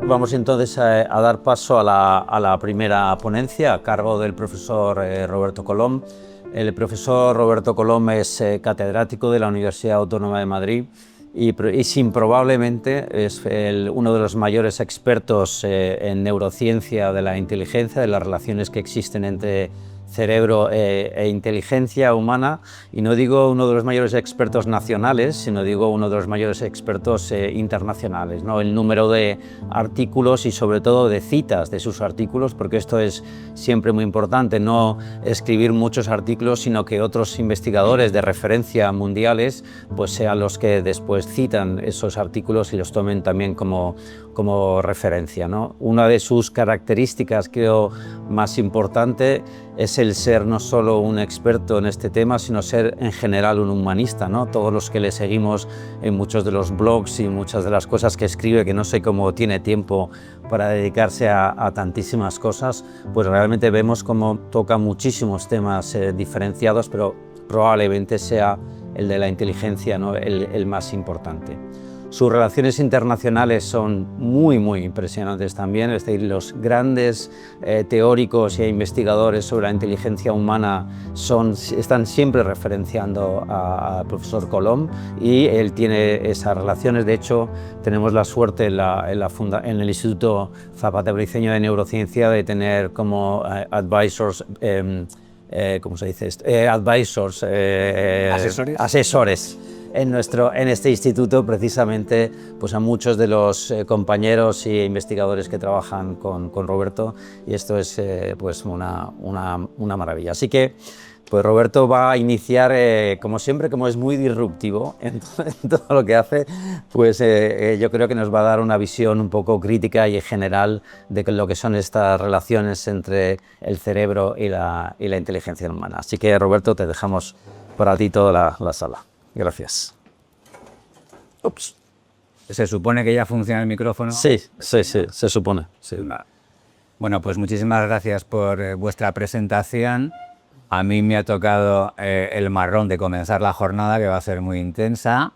Vamos entonces a dar paso a la primera ponencia a cargo del profesor Roberto Colom. El profesor Roberto Colom es catedrático de la Universidad Autónoma de Madrid y probablemente es uno de los mayores expertos en neurociencia de la inteligencia, de las relaciones que existen entre cerebro e inteligencia humana, y no digo uno de los mayores expertos nacionales, sino digo uno de los mayores expertos internacionales, ¿no? El número de artículos y sobre todo de citas de sus artículos, porque esto es siempre muy importante, no escribir muchos artículos, sino que otros investigadores de referencia mundiales pues sean los que después citan esos artículos y los tomen también como referencia, ¿no? Una de sus características, creo, más importante es el ser no solo un experto en este tema, sino ser en general un humanista, ¿no? Todos los que le seguimos en muchos de los blogs y muchas de las cosas que escribe, que no sé cómo tiene tiempo para dedicarse a tantísimas cosas, pues realmente vemos cómo toca muchísimos temas diferenciados, pero probablemente sea el de la inteligencia, ¿no? el más importante. Sus relaciones internacionales son muy impresionantes también, es decir, los grandes teóricos e investigadores sobre la inteligencia humana están siempre referenciando al profesor Colom, y él tiene esas relaciones. De hecho, tenemos la suerte en el Instituto Zapatero Briceño de Neurociencia de tener como advisors, ¿cómo se dice esto? Advisors, asesores en este instituto, precisamente pues a muchos de los compañeros y investigadores que trabajan con Roberto, y esto es pues una maravilla. Así que pues Roberto va a iniciar, como siempre, como es muy disruptivo en todo lo que hace, pues yo creo que nos va a dar una visión un poco crítica y general de lo que son estas relaciones entre el cerebro y la inteligencia humana. Así que, Roberto, te dejamos para ti toda la sala. Gracias. Ups. ¿Se supone que ya funciona el micrófono? Sí, se supone. Sí. Bueno, pues muchísimas gracias por vuestra presentación. A mí me ha tocado el marrón de comenzar la jornada, que va a ser muy intensa,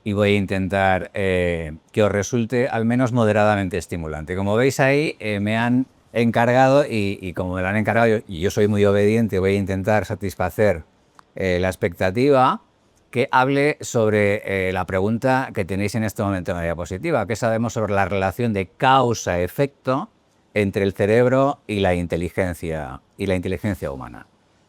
y voy a intentar que os resulte al menos moderadamente estimulante. Como veis ahí, me han encargado, y como me lo han encargado, y yo soy muy obediente, voy a intentar satisfacer la expectativa, que hable sobre la pregunta que tenéis en este momento en la diapositiva: ¿qué sabemos sobre la relación de causa-efecto entre el cerebro y la inteligencia humana?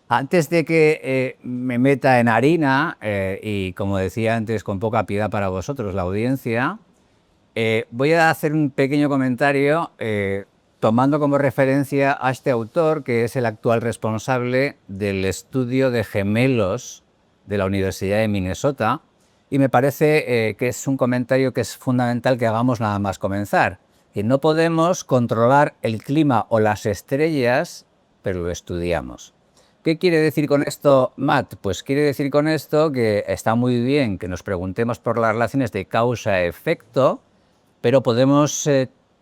Antes de que me meta en harina, y como decía antes, con poca piedad para vosotros, la audiencia, voy a hacer un pequeño comentario tomando como referencia a este autor, que es el actual responsable del estudio de gemelos de la Universidad de Minnesota, y me parece que es un comentario que es fundamental que hagamos nada más comenzar: que no podemos controlar el clima o las estrellas, pero lo estudiamos. ¿Qué quiere decir con esto, Matt? Pues quiere decir con esto que está muy bien que nos preguntemos por las relaciones de causa-efecto, pero podemos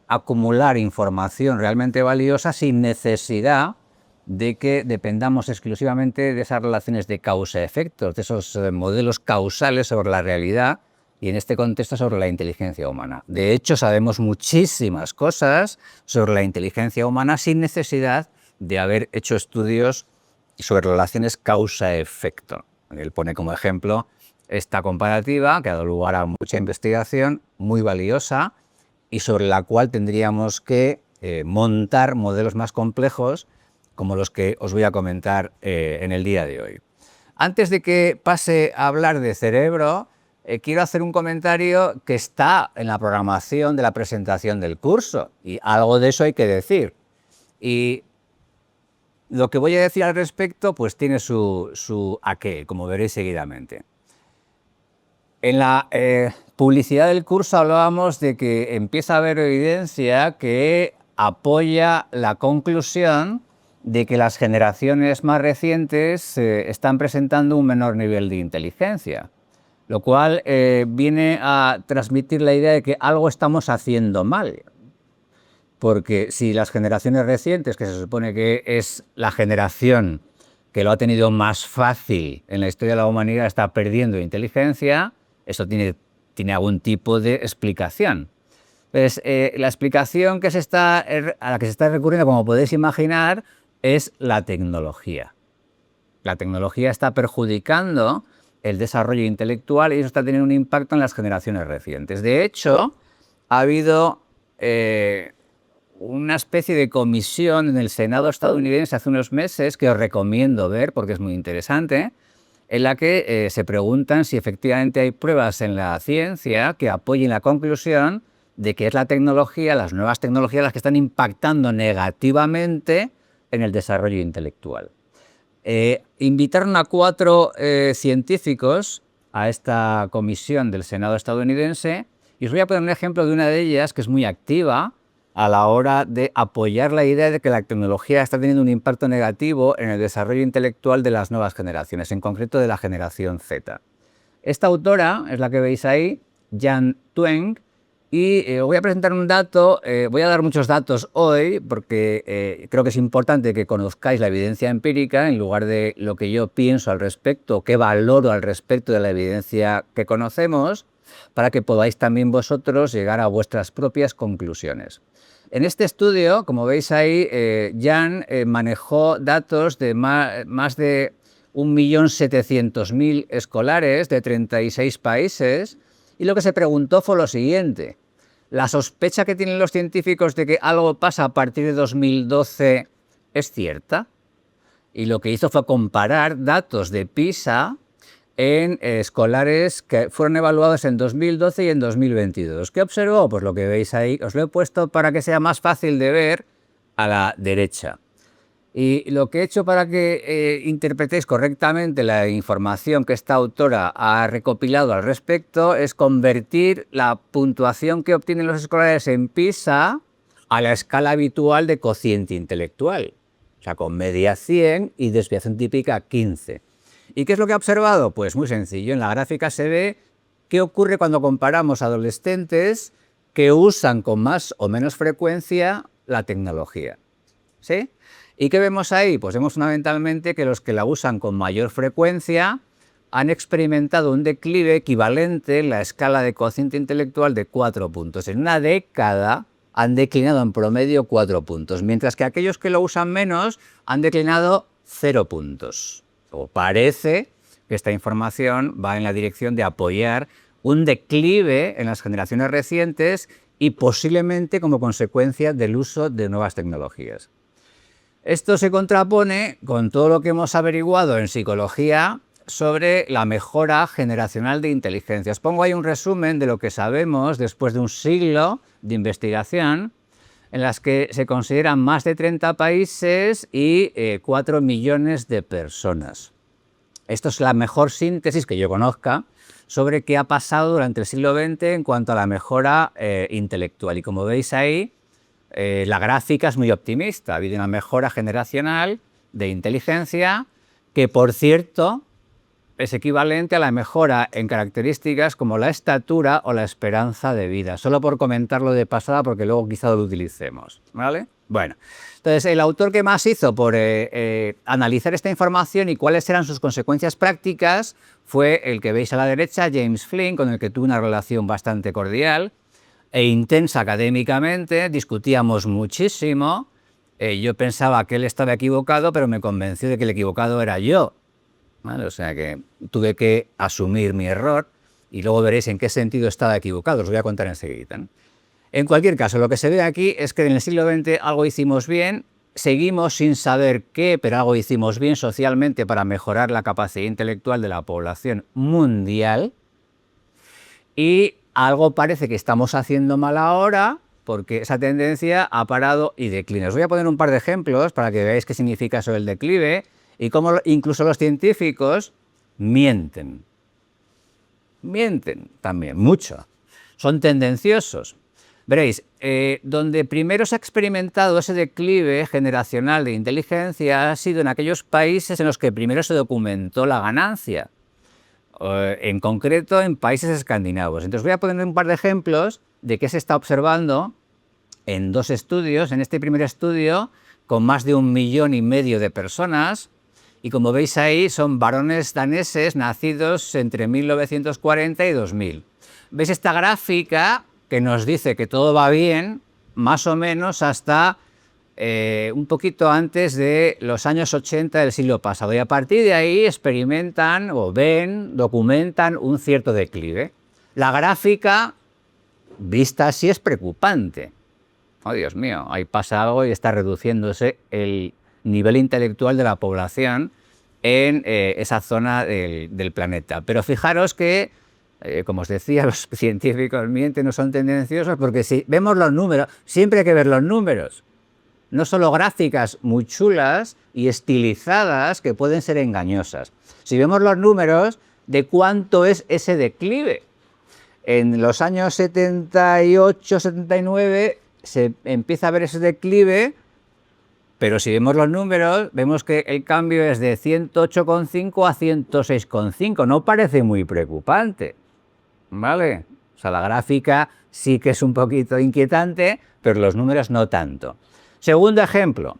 acumular información realmente valiosa sin necesidad de que dependamos exclusivamente de esas relaciones de causa-efecto, de esos modelos causales sobre la realidad, y en este contexto sobre la inteligencia humana. De hecho, sabemos muchísimas cosas sobre la inteligencia humana sin necesidad de haber hecho estudios sobre relaciones causa-efecto. Él pone como ejemplo esta comparativa, que ha dado lugar a mucha investigación muy valiosa, y sobre la cual tendríamos que montar modelos más complejos, como los que os voy a comentar en el día de hoy. Antes de que pase a hablar de cerebro, quiero hacer un comentario que está en la programación de la presentación del curso, y algo de eso hay que decir. Y lo que voy a decir al respecto pues tiene su aquel, como veréis seguidamente. En la publicidad del curso hablábamos de que empieza a haber evidencia que apoya la conclusión de que las generaciones más recientes están presentando un menor nivel de inteligencia, lo cual viene a transmitir la idea de que algo estamos haciendo mal. Porque si las generaciones recientes, que se supone que es la generación que lo ha tenido más fácil en la historia de la humanidad, está perdiendo inteligencia, esto tiene algún tipo de explicación. Pues, la explicación que a la que se está recurriendo, como podéis imaginar, es la tecnología. La tecnología está perjudicando el desarrollo intelectual y eso está teniendo un impacto en las generaciones recientes. De hecho, ha habido una especie de comisión en el Senado estadounidense hace unos meses, que os recomiendo ver porque es muy interesante, en la que se preguntan si efectivamente hay pruebas en la ciencia que apoyen la conclusión de que es la tecnología, las nuevas tecnologías, las que están impactando negativamente en el desarrollo intelectual. Invitaron a 4 científicos a esta comisión del Senado estadounidense y os voy a poner un ejemplo de una de ellas que es muy activa a la hora de apoyar la idea de que la tecnología está teniendo un impacto negativo en el desarrollo intelectual de las nuevas generaciones, en concreto de la generación Z. Esta autora es la que veis ahí, Jan Tueng, y os voy a presentar un dato, voy a dar muchos datos hoy porque creo que es importante que conozcáis la evidencia empírica en lugar de lo que yo pienso al respecto, qué valoro al respecto de la evidencia que conocemos, para que podáis también vosotros llegar a vuestras propias conclusiones. En este estudio, como veis ahí, Jan manejó datos de más de 1.700.000 escolares de 36 países, y lo que se preguntó fue lo siguiente: ¿la sospecha que tienen los científicos de que algo pasa a partir de 2012 es cierta? Y lo que hizo fue comparar datos de PISA en escolares que fueron evaluados en 2012 y en 2022. ¿Qué observó? Pues lo que veis ahí, os lo he puesto para que sea más fácil de ver a la derecha. Y lo que he hecho para que interpretéis correctamente la información que esta autora ha recopilado al respecto es convertir la puntuación que obtienen los escolares en PISA a la escala habitual de cociente intelectual, o sea, con media 100 y desviación típica 15. ¿Y qué es lo que ha observado? Pues muy sencillo, en la gráfica se ve qué ocurre cuando comparamos adolescentes que usan con más o menos frecuencia la tecnología, ¿sí? ¿Y qué vemos ahí? Pues vemos fundamentalmente que los que la usan con mayor frecuencia han experimentado un declive equivalente en la escala de cociente intelectual de 4 puntos. En una década han declinado en promedio 4 puntos, mientras que aquellos que lo usan menos han declinado 0 puntos. O parece que esta información va en la dirección de apoyar un declive en las generaciones recientes y posiblemente como consecuencia del uso de nuevas tecnologías. Esto se contrapone con todo lo que hemos averiguado en psicología sobre la mejora generacional de inteligencia. Os pongo ahí un resumen de lo que sabemos después de un siglo de investigación en las que se consideran más de 30 países y 4 millones de personas. Esto es la mejor síntesis que yo conozca sobre qué ha pasado durante el siglo XX en cuanto a la mejora intelectual. Y como veis ahí, la gráfica es muy optimista. Ha habido una mejora generacional de inteligencia que, por cierto, es equivalente a la mejora en características como la estatura o la esperanza de vida. Solo por comentarlo de pasada, porque luego quizá lo utilicemos, ¿vale? Bueno, entonces el autor que más hizo por analizar esta información y cuáles eran sus consecuencias prácticas fue el que veis a la derecha, James Flynn, con el que tuve una relación bastante cordial e intensa académicamente, discutíamos muchísimo. Yo pensaba que él estaba equivocado, pero me convenció de que el equivocado era yo. ¿Vale? O sea que tuve que asumir mi error y luego veréis en qué sentido estaba equivocado, os voy a contar enseguida, ¿no? En cualquier caso, lo que se ve aquí es que en el siglo XX algo hicimos bien, seguimos sin saber qué, pero algo hicimos bien socialmente para mejorar la capacidad intelectual de la población mundial, y algo parece que estamos haciendo mal ahora porque esa tendencia ha parado y declina. Os voy a poner un par de ejemplos para que veáis qué significa eso del declive y cómo incluso los científicos mienten. Mienten también, mucho. Son tendenciosos. Veréis, donde primero se ha experimentado ese declive generacional de inteligencia ha sido en aquellos países en los que primero se documentó la ganancia. En concreto en países escandinavos. Entonces voy a poner un par de ejemplos de qué se está observando en 2 estudios. En este primer estudio, con más de 1,5 millones de personas, y como veis ahí son varones daneses nacidos entre 1940 y 2000. ¿Veis esta gráfica? que nos dice que todo va bien, más o menos hasta un poquito antes de los años 80 del siglo pasado. Y a partir de ahí experimentan o ven, documentan un cierto declive. La gráfica, vista así, es preocupante. Oh, Dios mío, ahí pasa algo y está reduciéndose el nivel intelectual de la población en esa zona del planeta. Pero fijaros que, como os decía, los científicos mienten, no son tendenciosos, porque si vemos los números, siempre hay que ver los números. No solo gráficas muy chulas y estilizadas que pueden ser engañosas. Si vemos los números de cuánto es ese declive. En los años 78, 79 se empieza a ver ese declive, pero si vemos los números, vemos que el cambio es de 108,5 a 106,5. No parece muy preocupante, ¿vale? O sea, la gráfica sí que es un poquito inquietante, pero los números no tanto. Segundo ejemplo,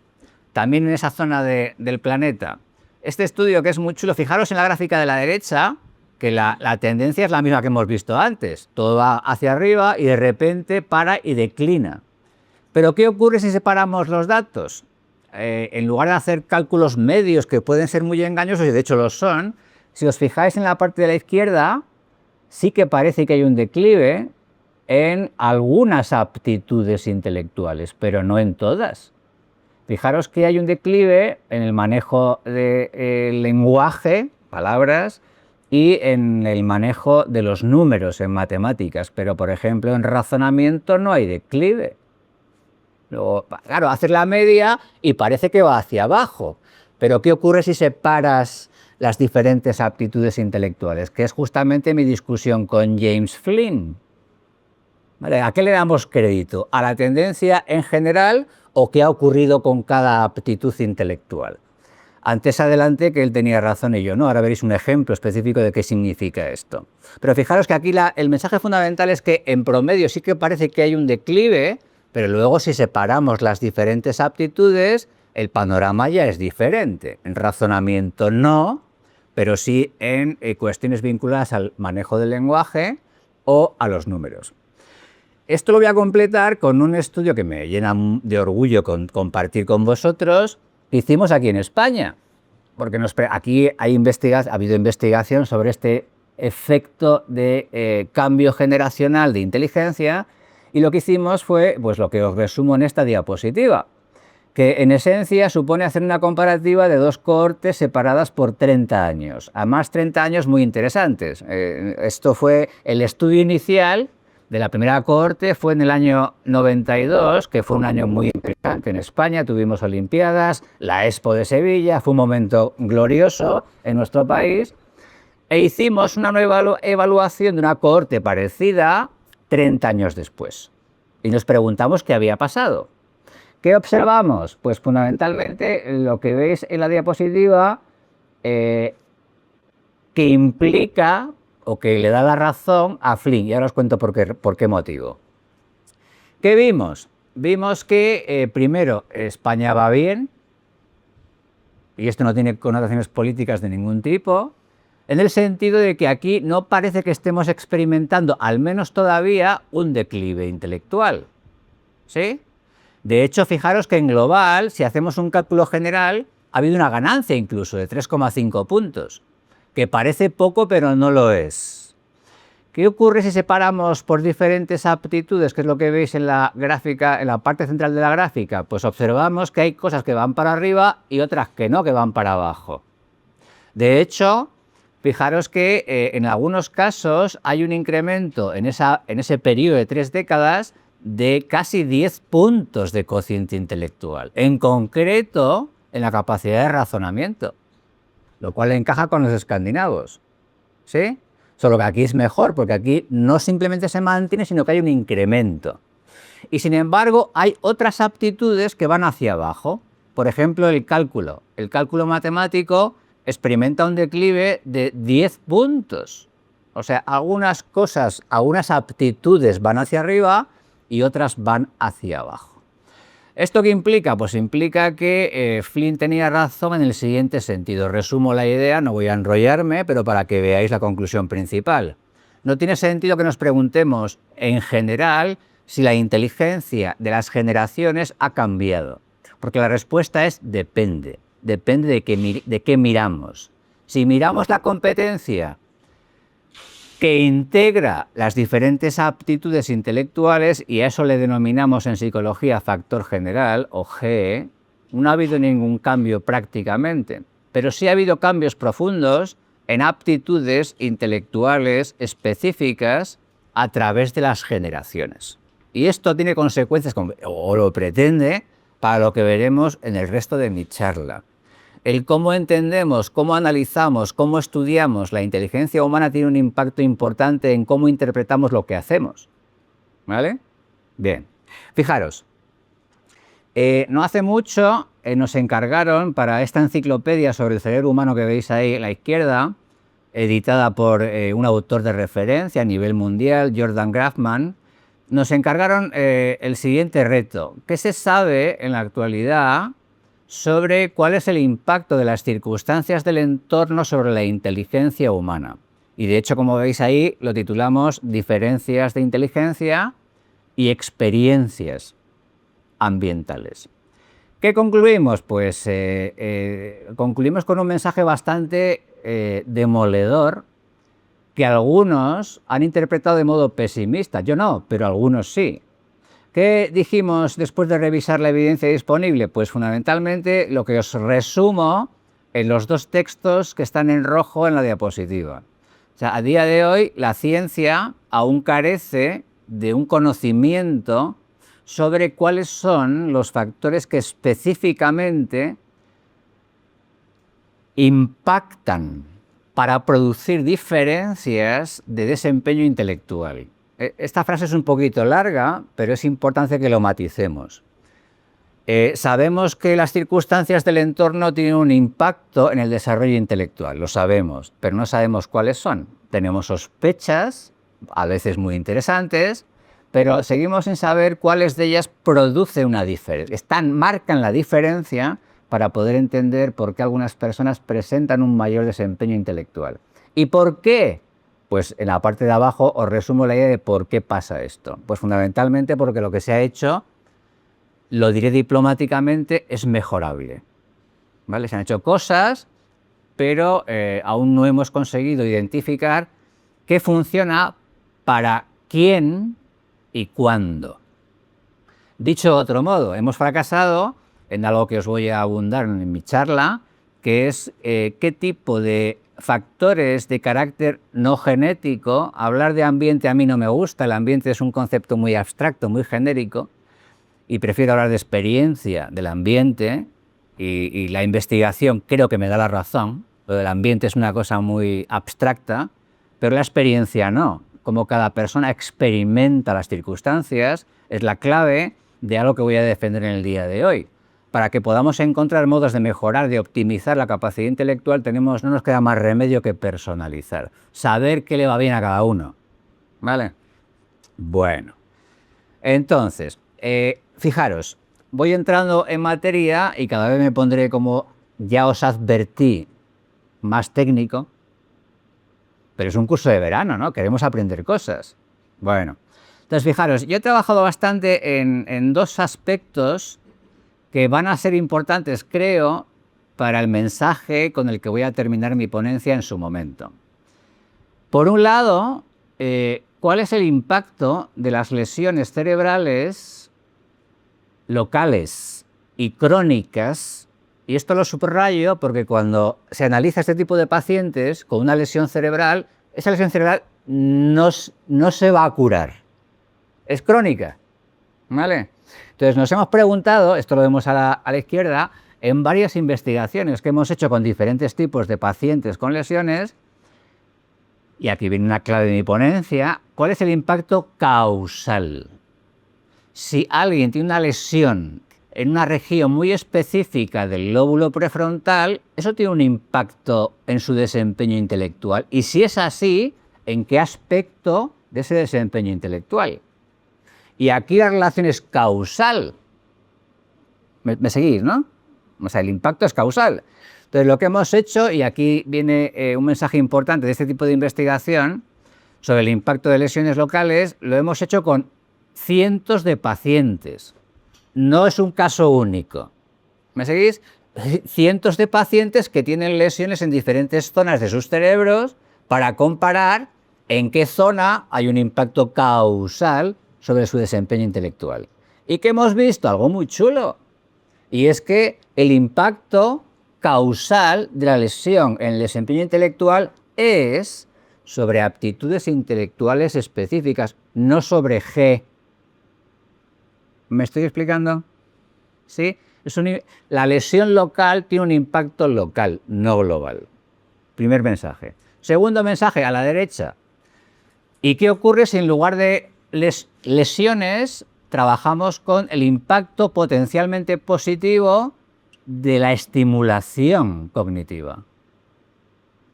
también en esa zona del planeta. Este estudio, que es muy chulo, fijaros en la gráfica de la derecha, que la tendencia es la misma que hemos visto antes. Todo va hacia arriba y de repente para y declina. Pero ¿qué ocurre si separamos los datos? En lugar de hacer cálculos medios que pueden ser muy engañosos, y de hecho lo son, si os fijáis en la parte de la izquierda, sí que parece que hay un declive en algunas aptitudes intelectuales, pero no en todas. Fijaros que hay un declive en el manejo del lenguaje, palabras, y en el manejo de los números en matemáticas, pero por ejemplo en razonamiento no hay declive. Luego, claro, haces la media y parece que va hacia abajo, pero ¿qué ocurre si separas las diferentes aptitudes intelectuales? Que es justamente mi discusión con James Flynn. ¿Vale? ¿A qué le damos crédito? ¿A la tendencia en general o qué ha ocurrido con cada aptitud intelectual? Antes adelanté que él tenía razón y yo no, ahora veréis un ejemplo específico de qué significa esto. Pero fijaros que aquí el mensaje fundamental es que en promedio sí que parece que hay un declive, pero luego si separamos las diferentes aptitudes, el panorama ya es diferente. En razonamiento no, pero sí en cuestiones vinculadas al manejo del lenguaje o a los números. Esto lo voy a completar con un estudio que me llena de orgullo compartir con vosotros, que hicimos aquí en España, porque aquí ha habido investigación sobre este efecto de cambio generacional de inteligencia, y lo que hicimos fue pues lo que os resumo en esta diapositiva, que en esencia supone hacer una comparativa de dos cohortes separadas por 30 años, además 30 años muy interesantes. Esto fue el estudio inicial de la primera cohorte, fue en el año 92, que fue un año muy importante en España, tuvimos Olimpiadas, la Expo de Sevilla, fue un momento glorioso en nuestro país, e hicimos una nueva evaluación de una cohorte parecida 30 años después. Y nos preguntamos qué había pasado. ¿Qué observamos? Pues fundamentalmente lo que veis en la diapositiva, que implica o que le da la razón a Flynn, y ahora os cuento por qué motivo. ¿Qué vimos? Vimos que primero España va bien, y esto no tiene connotaciones políticas de ningún tipo, en el sentido de que aquí no parece que estemos experimentando, al menos todavía, un declive intelectual. ¿Sí? De hecho, fijaros que en global, si hacemos un cálculo general, ha habido una ganancia incluso de 3,5 puntos. Que parece poco, pero no lo es. ¿Qué ocurre si separamos por diferentes aptitudes, que es lo que veis en la gráfica, en la parte central de la gráfica? Pues observamos que hay cosas que van para arriba y otras que no, que van para abajo. De hecho, fijaros que en algunos casos hay un incremento en ese periodo de 3 décadas de casi 10 puntos de cociente intelectual, en concreto en la capacidad de razonamiento, lo cual encaja con los escandinavos, ¿sí? Solo que aquí es mejor, porque aquí no simplemente se mantiene, sino que hay un incremento. Y sin embargo, hay otras aptitudes que van hacia abajo. Por ejemplo, el cálculo. El cálculo matemático experimenta un declive de 10 puntos. O sea, algunas cosas, algunas aptitudes van hacia arriba y otras van hacia abajo. ¿Esto qué implica? Pues implica que Flynn tenía razón en el siguiente sentido. Resumo la idea, no voy a enrollarme, pero para que veáis la conclusión principal. no tiene sentido que nos preguntemos en general si la inteligencia de las generaciones ha cambiado, porque la respuesta es depende. Depende de qué miramos. Si miramos la competencia que integra las diferentes aptitudes intelectuales, y a eso le denominamos en psicología factor general, o G, no ha habido ningún cambio prácticamente, pero sí ha habido cambios profundos en aptitudes intelectuales específicas a través de las generaciones. Y esto tiene consecuencias, o lo pretende, para lo que veremos en el resto de mi charla. El cómo entendemos, cómo analizamos, cómo estudiamos la inteligencia humana tiene un impacto importante en cómo interpretamos lo que hacemos. ¿Vale? Bien. Fijaros, no hace mucho nos encargaron para esta enciclopedia sobre el cerebro humano que veis ahí a la izquierda, editada por un autor de referencia a nivel mundial, Jordan Grafman, nos encargaron el siguiente reto. ¿Qué se sabe en la actualidad sobre cuál es el impacto de las circunstancias del entorno sobre la inteligencia humana? Y de hecho, como veis ahí, lo titulamos Diferencias de inteligencia y experiencias ambientales. ¿Qué concluimos? Pues concluimos con un mensaje bastante demoledor, que algunos han interpretado de modo pesimista. Yo no, pero algunos sí. ¿Qué dijimos después de revisar la evidencia disponible? Pues fundamentalmente lo que os resumo en los dos textos que están en rojo en la diapositiva. O sea, a día de hoy la ciencia aún carece de un conocimiento sobre cuáles son los factores que específicamente impactan para producir diferencias de desempeño intelectual. Esta frase es un poquito larga, pero es importante que lo maticemos. Sabemos que las circunstancias del entorno tienen un impacto en el desarrollo intelectual, lo sabemos, pero no sabemos cuáles son. Tenemos sospechas, a veces muy interesantes, pero seguimos sin saber cuáles de ellas producen una diferencia. Marcan la diferencia para poder entender por qué algunas personas presentan un mayor desempeño intelectual. ¿Y por qué? Pues en la parte de abajo os resumo la idea de por qué pasa esto. Pues fundamentalmente porque lo que se ha hecho, lo diré diplomáticamente, es mejorable. ¿Vale? Se han hecho cosas, pero aún no hemos conseguido identificar qué funciona para quién y cuándo. Dicho de otro modo, hemos fracasado en algo que os voy a abundar en mi charla, que es qué tipo de factores de carácter no genético. Hablar de ambiente a mí no me gusta, el ambiente es un concepto muy abstracto, muy genérico, y prefiero hablar de experiencia del ambiente, y la investigación creo que me da la razón. Lo del ambiente es una cosa muy abstracta, pero la experiencia no. Como cada persona experimenta las circunstancias, es la clave de algo que voy a defender en el día de hoy. Para que podamos encontrar modos de mejorar, de optimizar la capacidad intelectual, no nos queda más remedio que personalizar, saber qué le va bien a cada uno. ¿Vale? Bueno, entonces, fijaros, voy entrando en materia y cada vez me pondré, como ya os advertí, más técnico, pero es un curso de verano, ¿no? Queremos aprender cosas. Bueno, entonces fijaros, yo he trabajado bastante en dos aspectos que van a ser importantes, creo, para el mensaje con el que voy a terminar mi ponencia en su momento. Por un lado, ¿cuál es el impacto de las lesiones cerebrales locales y crónicas? Y esto lo subrayo porque cuando se analiza este tipo de pacientes con una lesión cerebral, esa lesión cerebral no se va a curar. Es crónica, ¿vale? Entonces nos hemos preguntado, esto lo vemos a la izquierda, en varias investigaciones que hemos hecho con diferentes tipos de pacientes con lesiones, y aquí viene una clave de mi ponencia, ¿cuál es el impacto causal? Si alguien tiene una lesión en una región muy específica del lóbulo prefrontal, eso tiene un impacto en su desempeño intelectual. Y si es así, ¿en qué aspecto de ese desempeño intelectual? Y aquí la relación es causal. ¿Me seguís, no? O sea, el impacto es causal. Entonces, lo que hemos hecho, y aquí viene un mensaje importante de este tipo de investigación, sobre el impacto de lesiones locales lo hemos hecho con cientos de pacientes. No es un caso único. ¿Me seguís? Cientos de pacientes que tienen lesiones en diferentes zonas de sus cerebros para comparar en qué zona hay un impacto causal sobre su desempeño intelectual. ¿Y qué hemos visto? Algo muy chulo. Y es que el impacto causal de la lesión en el desempeño intelectual es sobre aptitudes intelectuales específicas, no sobre G. ¿Me estoy explicando? ¿Sí? La lesión local tiene un impacto local, no global. Primer mensaje. Segundo mensaje, a la derecha. ¿Y qué ocurre si en lugar de lesiones trabajamos con el impacto potencialmente positivo de la estimulación cognitiva?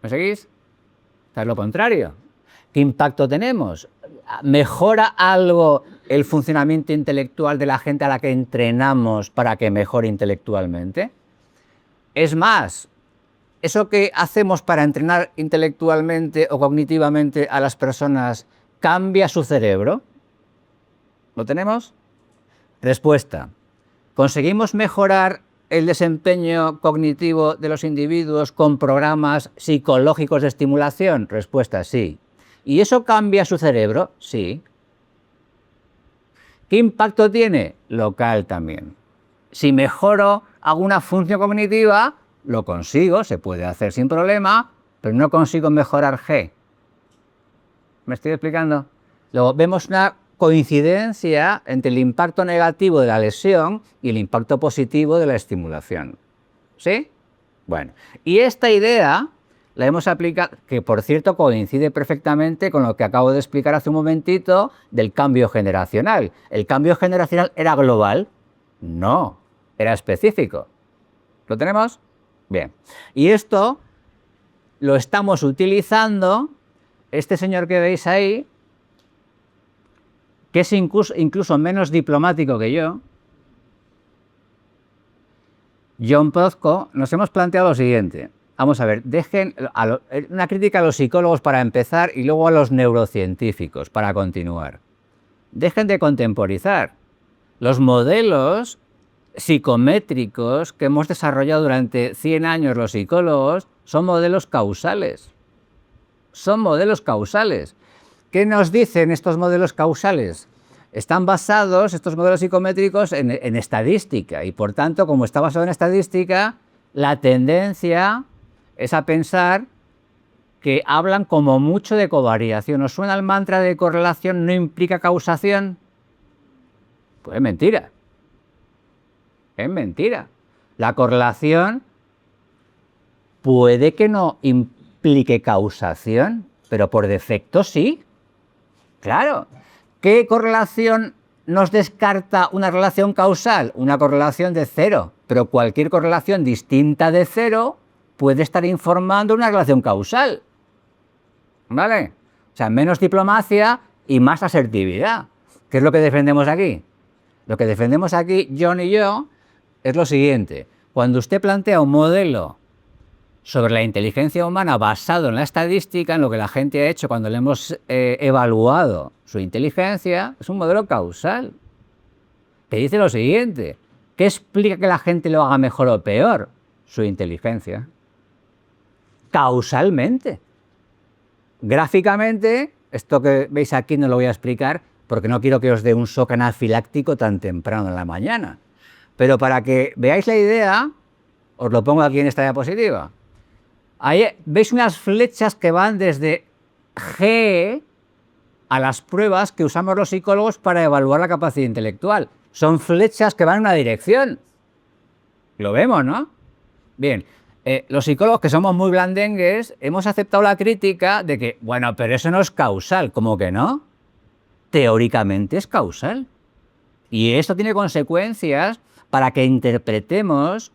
¿Me seguís? Es lo contrario. ¿Qué impacto tenemos? ¿Mejora algo el funcionamiento intelectual de la gente a la que entrenamos para que mejore intelectualmente? Es más, ¿eso que hacemos para entrenar intelectualmente o cognitivamente a las personas cambia su cerebro? ¿Lo tenemos? Respuesta. ¿Conseguimos mejorar el desempeño cognitivo de los individuos con programas psicológicos de estimulación? Respuesta, sí. ¿Y eso cambia su cerebro? Sí. ¿Qué impacto tiene? Local también. Si mejoro alguna función cognitiva, lo consigo, se puede hacer sin problema, pero no consigo mejorar G. ¿Me estoy explicando? Luego vemos una coincidencia entre el impacto negativo de la lesión y el impacto positivo de la estimulación. ¿Sí? Bueno, y esta idea la hemos aplicado, que por cierto coincide perfectamente con lo que acabo de explicar hace un momentito del cambio generacional. ¿El cambio generacional era global? No, era específico. ¿Lo tenemos? Bien. Y esto lo estamos utilizando, este señor que veis ahí, que es incluso menos diplomático que yo, John Protzko, nos hemos planteado lo siguiente. Vamos a ver, dejen una crítica a los psicólogos para empezar y luego a los neurocientíficos para continuar. Dejen de contemporizar. Los modelos psicométricos que hemos desarrollado durante 100 años los psicólogos son modelos causales. Son modelos causales. ¿Qué nos dicen estos modelos causales? Están basados, estos modelos psicométricos, en estadística y, por tanto, como está basado en estadística, la tendencia es a pensar que hablan como mucho de covariación. ¿Os suena el mantra de correlación no implica causación? Pues es mentira. Es mentira. La correlación puede que no implique causación, pero por defecto sí. Claro. ¿Qué correlación nos descarta una relación causal? Una correlación de cero, pero cualquier correlación distinta de cero puede estar informando una relación causal. ¿Vale? O sea, menos diplomacia y más asertividad. ¿Qué es lo que defendemos aquí? Lo que defendemos aquí, John y yo, es lo siguiente. Cuando usted plantea un modelo sobre la inteligencia humana basado en la estadística, en lo que la gente ha hecho cuando le hemos evaluado su inteligencia, es un modelo causal. Que dice lo siguiente. ¿Qué explica que la gente lo haga mejor o peor? Su inteligencia. Causalmente. Gráficamente, esto que veis aquí no lo voy a explicar porque no quiero que os dé un shock anafiláctico tan temprano en la mañana. Pero para que veáis la idea, os lo pongo aquí en esta diapositiva. Ahí veis unas flechas que van desde G a las pruebas que usamos los psicólogos para evaluar la capacidad intelectual. Son flechas que van en una dirección. Lo vemos, ¿no? Bien, los psicólogos que somos muy blandengues hemos aceptado la crítica de que, bueno, pero eso no es causal. ¿Cómo que no? Teóricamente es causal. Y esto tiene consecuencias para que interpretemos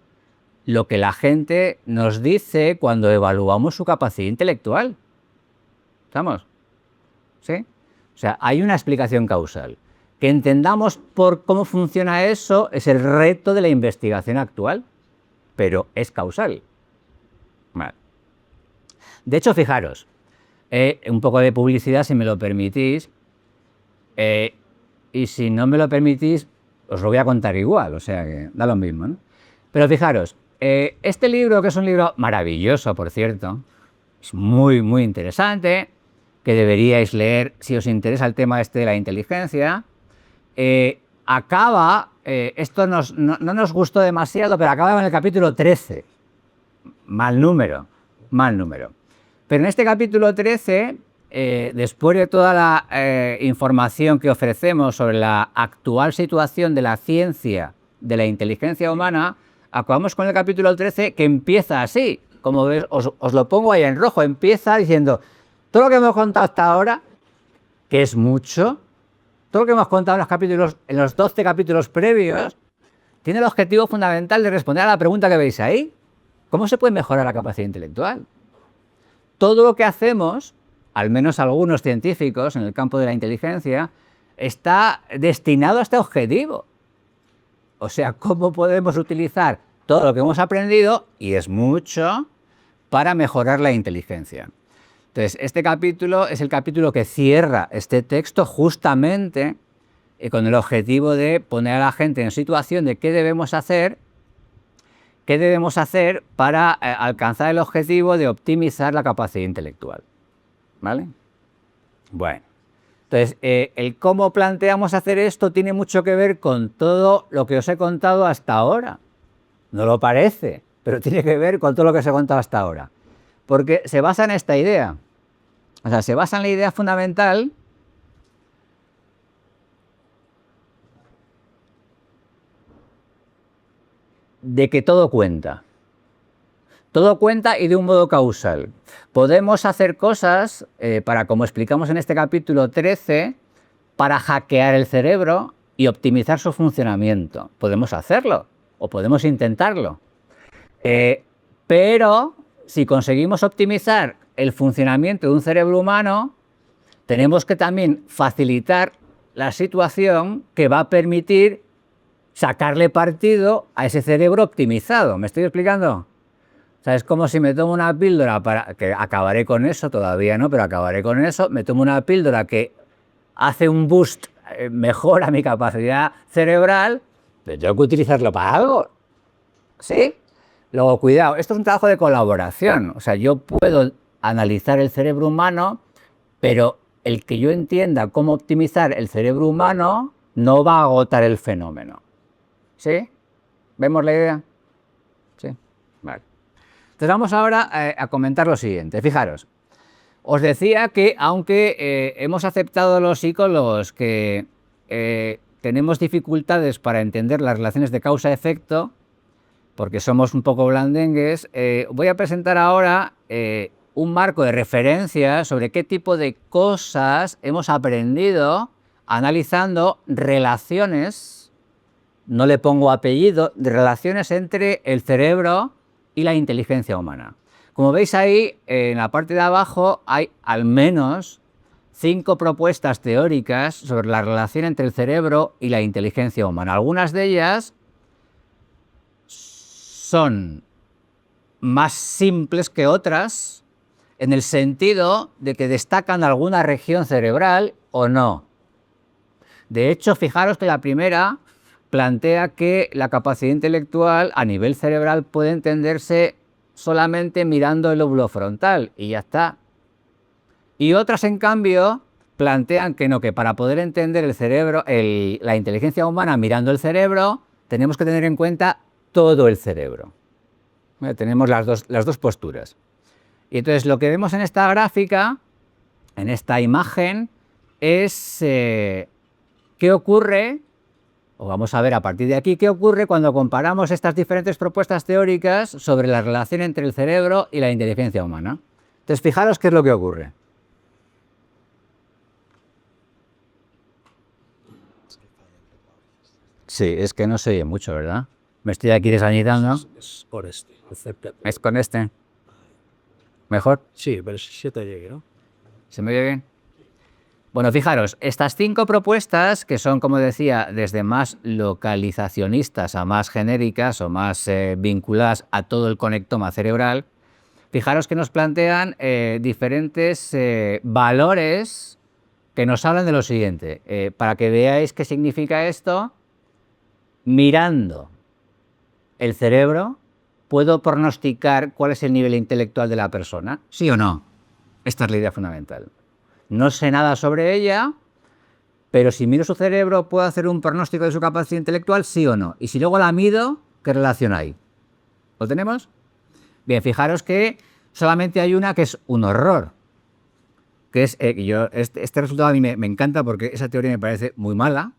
lo que la gente nos dice cuando evaluamos su capacidad intelectual. ¿Estamos? ¿Sí? O sea, hay una explicación causal. Que entendamos por cómo funciona eso es el reto de la investigación actual, pero es causal. Vale. De hecho, fijaros, Un poco de publicidad, si me lo permitís. Y si no me lo permitís, os lo voy a contar igual, o sea que da lo mismo, ¿no? Pero fijaros, este libro, que es un libro maravilloso, por cierto, es muy, muy interesante, que deberíais leer si os interesa el tema este de la inteligencia. Acaba, esto no nos gustó demasiado, pero acaba en el capítulo 13. Mal número, mal número. Pero en este capítulo 13, después de toda la información que ofrecemos sobre la actual situación de la ciencia, de la inteligencia humana, acabamos con el capítulo 13, que empieza así. Como ves, os lo pongo ahí en rojo. Empieza diciendo, todo lo que hemos contado hasta ahora, que es mucho, todo lo que hemos contado en los 12 capítulos previos, tiene el objetivo fundamental de responder a la pregunta que veis ahí. ¿Cómo se puede mejorar la capacidad intelectual? Todo lo que hacemos, al menos algunos científicos en el campo de la inteligencia, está destinado a este objetivo. O sea, ¿cómo podemos utilizar todo lo que hemos aprendido, y es mucho, para mejorar la inteligencia? Entonces, este capítulo es el capítulo que cierra este texto justamente con el objetivo de poner a la gente en situación de qué debemos hacer para alcanzar el objetivo de optimizar la capacidad intelectual. ¿Vale? Bueno, entonces, el cómo planteamos hacer esto tiene mucho que ver con todo lo que os he contado hasta ahora. No lo parece, pero tiene que ver con todo lo que os he contado hasta ahora. Porque se basa en esta idea. O sea, se basa en la idea fundamental de que todo cuenta. Todo cuenta y de un modo causal. Podemos hacer cosas, como explicamos en este capítulo 13, para hackear el cerebro y optimizar su funcionamiento. Podemos hacerlo o podemos intentarlo. Pero si conseguimos optimizar el funcionamiento de un cerebro humano, tenemos que también facilitar la situación que va a permitir sacarle partido a ese cerebro optimizado. ¿Me estoy explicando? O sea, es como si me tomo una píldora que acabaré con eso, todavía no, pero acabaré con eso, me tomo una píldora que hace un boost, mejora mi capacidad cerebral, pero tengo que utilizarlo para algo. ¿Sí? Luego, cuidado, esto es un trabajo de colaboración. O sea, yo puedo analizar el cerebro humano, pero el que yo entienda cómo optimizar el cerebro humano no va a agotar el fenómeno. ¿Sí? ¿Vemos la idea? Sí. Vale. Entonces vamos ahora a comentar lo siguiente. Fijaros, os decía que aunque hemos aceptado los psicólogos que tenemos dificultades para entender las relaciones de causa-efecto, porque somos un poco blandengues, voy a presentar ahora un marco de referencia sobre qué tipo de cosas hemos aprendido analizando relaciones, no le pongo apellido, de relaciones entre el cerebro y la inteligencia humana. Como veis ahí, en la parte de abajo hay al menos 5 propuestas teóricas sobre la relación entre el cerebro y la inteligencia humana. Algunas de ellas son más simples que otras, en el sentido de que destacan alguna región cerebral o no. De hecho, fijaros que la primera plantea que la capacidad intelectual a nivel cerebral puede entenderse solamente mirando el lóbulo frontal y ya está. Y otras, en cambio, plantean que no, que para poder entender el cerebro, la inteligencia humana mirando el cerebro, tenemos que tener en cuenta todo el cerebro. Bueno, tenemos las dos posturas. Y entonces lo que vemos en esta gráfica, en esta imagen, es qué ocurre, o vamos a ver a partir de aquí, qué ocurre cuando comparamos estas diferentes propuestas teóricas sobre la relación entre el cerebro y la inteligencia humana. Entonces, fijaros qué es lo que ocurre. Sí, es que no se oye mucho, ¿verdad? Me estoy aquí desanidando. Es por este. ¿Es con este? ¿Mejor? Sí, pero si se te llegue, ¿no? ¿Se me oye bien? Bueno, fijaros, estas 5 propuestas, que son, como decía, desde más localizacionistas a más genéricas o más vinculadas a todo el conectoma cerebral, Fijaros que nos plantean diferentes valores que nos hablan de lo siguiente. Para que veáis qué significa esto, mirando el cerebro, ¿puedo pronosticar cuál es el nivel intelectual de la persona? ¿Sí o no? Esta es la idea fundamental. No sé nada sobre ella, pero si miro su cerebro, ¿puedo hacer un pronóstico de su capacidad intelectual? ¿Sí o no? Y si luego la mido, ¿qué relación hay? ¿Lo tenemos? Bien, fijaros que solamente hay una que es un horror. Que es, este resultado a mí me encanta porque esa teoría me parece muy mala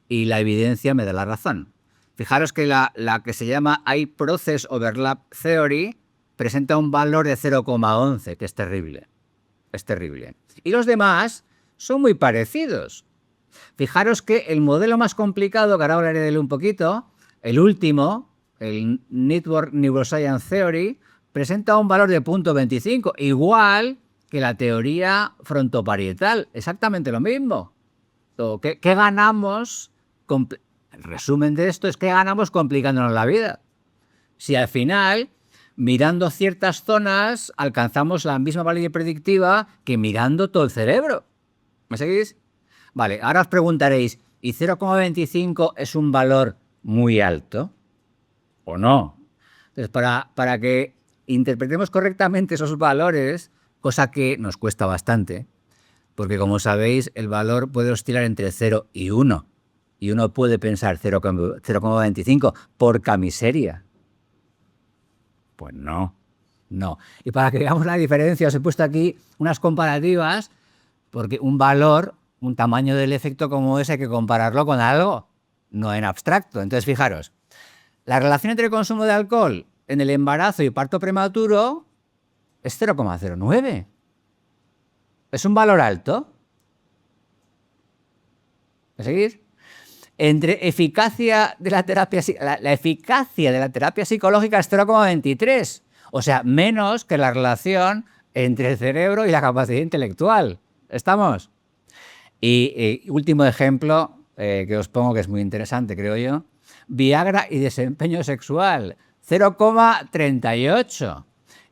y la evidencia me da la razón. Fijaros que la que se llama Eye Process Overlap Theory presenta un valor de 0,11, que es terrible. Es terrible. Y los demás son muy parecidos. Fijaros que el modelo más complicado, que ahora hablaré de él un poquito, el último, el Network Neuroscience Theory, presenta un valor de 0,25, igual que la teoría frontoparietal, exactamente lo mismo. ¿Qué ganamos? El resumen de esto es que ganamos complicándonos la vida. Si al final, mirando ciertas zonas, alcanzamos la misma validez predictiva que mirando todo el cerebro. ¿Me seguís? Vale, ahora os preguntaréis, ¿y 0,25 es un valor muy alto o no? Entonces, para que interpretemos correctamente esos valores, cosa que nos cuesta bastante, porque como sabéis, el valor puede oscilar entre 0 y 1. Y uno puede pensar 0,25, porca miseria. Pues no, no. Y para que veamos la diferencia, os he puesto aquí unas comparativas, porque un valor, un tamaño del efecto como ese, hay que compararlo con algo, no en abstracto. Entonces, fijaros, la relación entre el consumo de alcohol en el embarazo y parto prematuro es 0,09. ¿Es un valor alto? ¿Me seguís? Entre eficacia de la terapia, la eficacia de la terapia psicológica es 0,23, o sea, menos que la relación entre el cerebro y la capacidad intelectual. ¿Estamos? Y último ejemplo que os pongo, que es muy interesante, creo yo, Viagra y desempeño sexual, 0,38.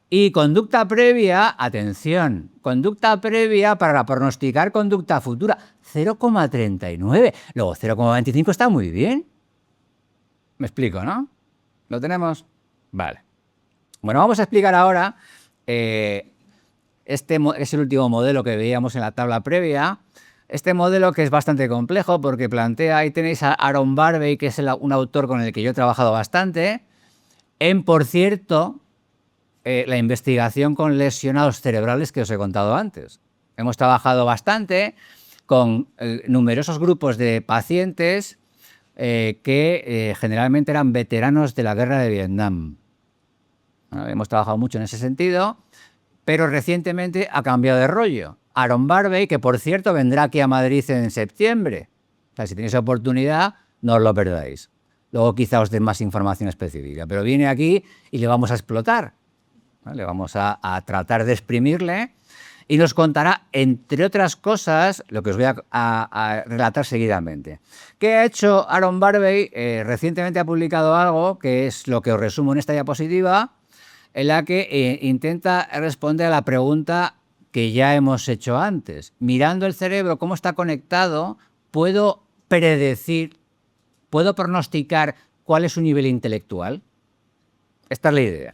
Y conducta previa, atención, conducta previa para pronosticar conducta futura, 0,39. Luego 0,25 está muy bien. Me explico, ¿no? ¿Lo tenemos? Vale. Bueno, vamos a explicar ahora, este es el último modelo que veíamos en la tabla previa. Este modelo que es bastante complejo porque plantea, ahí tenéis a Aaron Barbey, que es un autor con el que yo he trabajado bastante, por cierto, la investigación con lesionados cerebrales que os he contado antes. Hemos trabajado bastante con numerosos grupos de pacientes que generalmente eran veteranos de la guerra de Vietnam. Bueno, hemos trabajado mucho en ese sentido, pero recientemente ha cambiado de rollo. Aaron Barbey, que por cierto vendrá aquí a Madrid en septiembre. O sea, si tenéis oportunidad, no os lo perdáis. Luego quizá os dé más información específica, pero viene aquí y le vamos a explotar. ¿Vale? Vamos a tratar de exprimirle y nos contará, entre otras cosas, lo que os voy a relatar seguidamente. ¿Qué ha hecho Aaron Barbey? Recientemente ha publicado algo que es lo que os resumo en esta diapositiva, en la que intenta responder a la pregunta que ya hemos hecho antes. Mirando el cerebro, cómo está conectado, ¿puedo predecir, puedo pronosticar cuál es su nivel intelectual? Esta es la idea.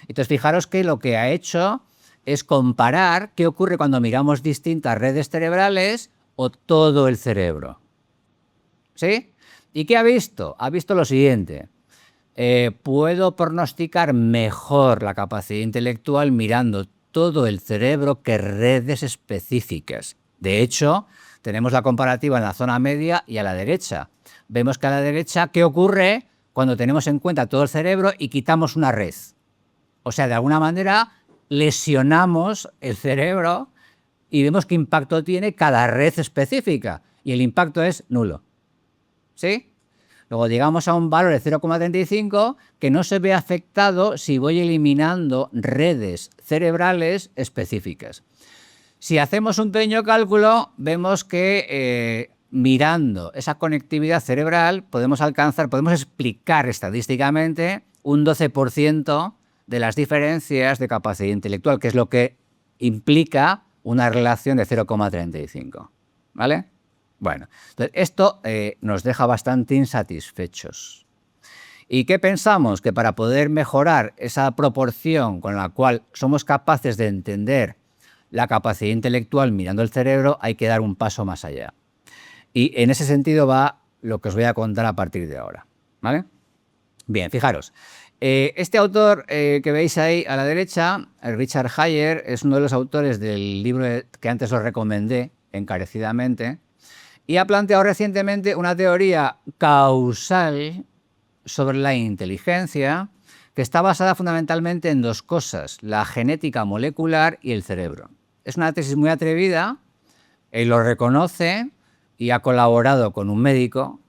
Entonces, fijaros que lo que ha hecho es comparar qué ocurre cuando miramos distintas redes cerebrales o todo el cerebro. ¿Sí? ¿Y qué ha visto? Ha visto lo siguiente. Puedo pronosticar mejor la capacidad intelectual mirando todo el cerebro que redes específicas. De hecho, tenemos la comparativa en la zona media y a la derecha. Vemos que a la derecha, ¿qué ocurre cuando tenemos en cuenta todo el cerebro y quitamos una red? O sea, de alguna manera lesionamos el cerebro y vemos qué impacto tiene cada red específica. Y el impacto es nulo. ¿Sí? Luego llegamos a un valor de 0,35 que no se ve afectado si voy eliminando redes cerebrales específicas. Si hacemos un pequeño cálculo, vemos que mirando esa conectividad cerebral podemos explicar estadísticamente un 12% de las diferencias de capacidad intelectual, que es lo que implica una relación de 0,35. ¿Vale? Bueno, entonces esto nos deja bastante insatisfechos. ¿Y qué pensamos? Que para poder mejorar esa proporción con la cual somos capaces de entender la capacidad intelectual mirando el cerebro, hay que dar un paso más allá. Y en ese sentido va lo que os voy a contar a partir de ahora. ¿Vale? Bien, fijaros. Este autor que veis ahí a la derecha, Richard Hayer, es uno de los autores del libro que antes os recomendé encarecidamente, y ha planteado recientemente una teoría causal sobre la inteligencia que está basada fundamentalmente en dos cosas: la genética molecular y el cerebro. Es una tesis muy atrevida, él lo reconoce y ha colaborado con un médico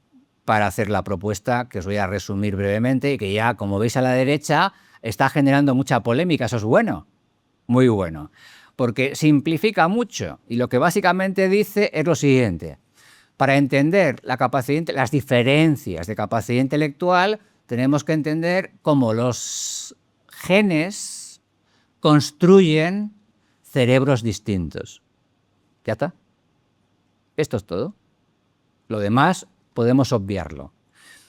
para hacer la propuesta que os voy a resumir brevemente y que ya, como veis a la derecha, está generando mucha polémica. Eso es bueno, muy bueno, porque simplifica mucho y lo que básicamente dice es lo siguiente: para entender las diferencias de capacidad intelectual, tenemos que entender cómo los genes construyen cerebros distintos. ¿Ya está? Esto es todo. Lo demás podemos obviarlo.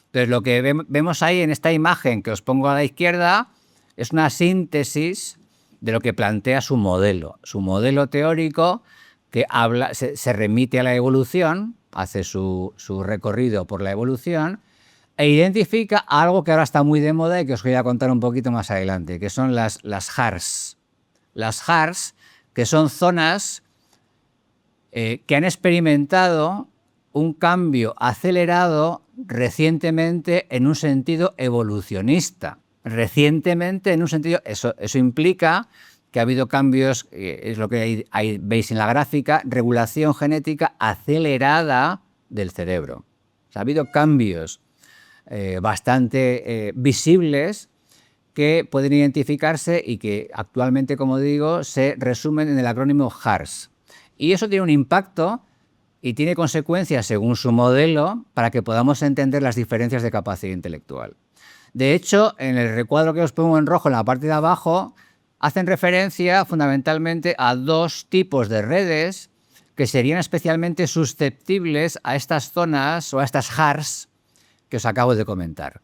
Entonces, lo que vemos ahí en esta imagen que os pongo a la izquierda es una síntesis de lo que plantea su modelo. Su modelo teórico que se remite a la evolución, hace su recorrido por la evolución e identifica algo que ahora está muy de moda y que os voy a contar un poquito más adelante, que son las HARS. Las HARS, que son zonas que han experimentado un cambio acelerado recientemente en un sentido evolucionista. Recientemente en un sentido, eso implica que ha habido cambios, es lo que ahí veis en la gráfica, regulación genética acelerada del cerebro. O sea, ha habido cambios bastante visibles que pueden identificarse y que actualmente, como digo, se resumen en el acrónimo HARS. Y eso tiene un impacto y tiene consecuencias según su modelo para que podamos entender las diferencias de capacidad intelectual. De hecho, en el recuadro que os pongo en rojo en la parte de abajo, hacen referencia fundamentalmente a dos tipos de redes que serían especialmente susceptibles a estas zonas o a estas HARS que os acabo de comentar.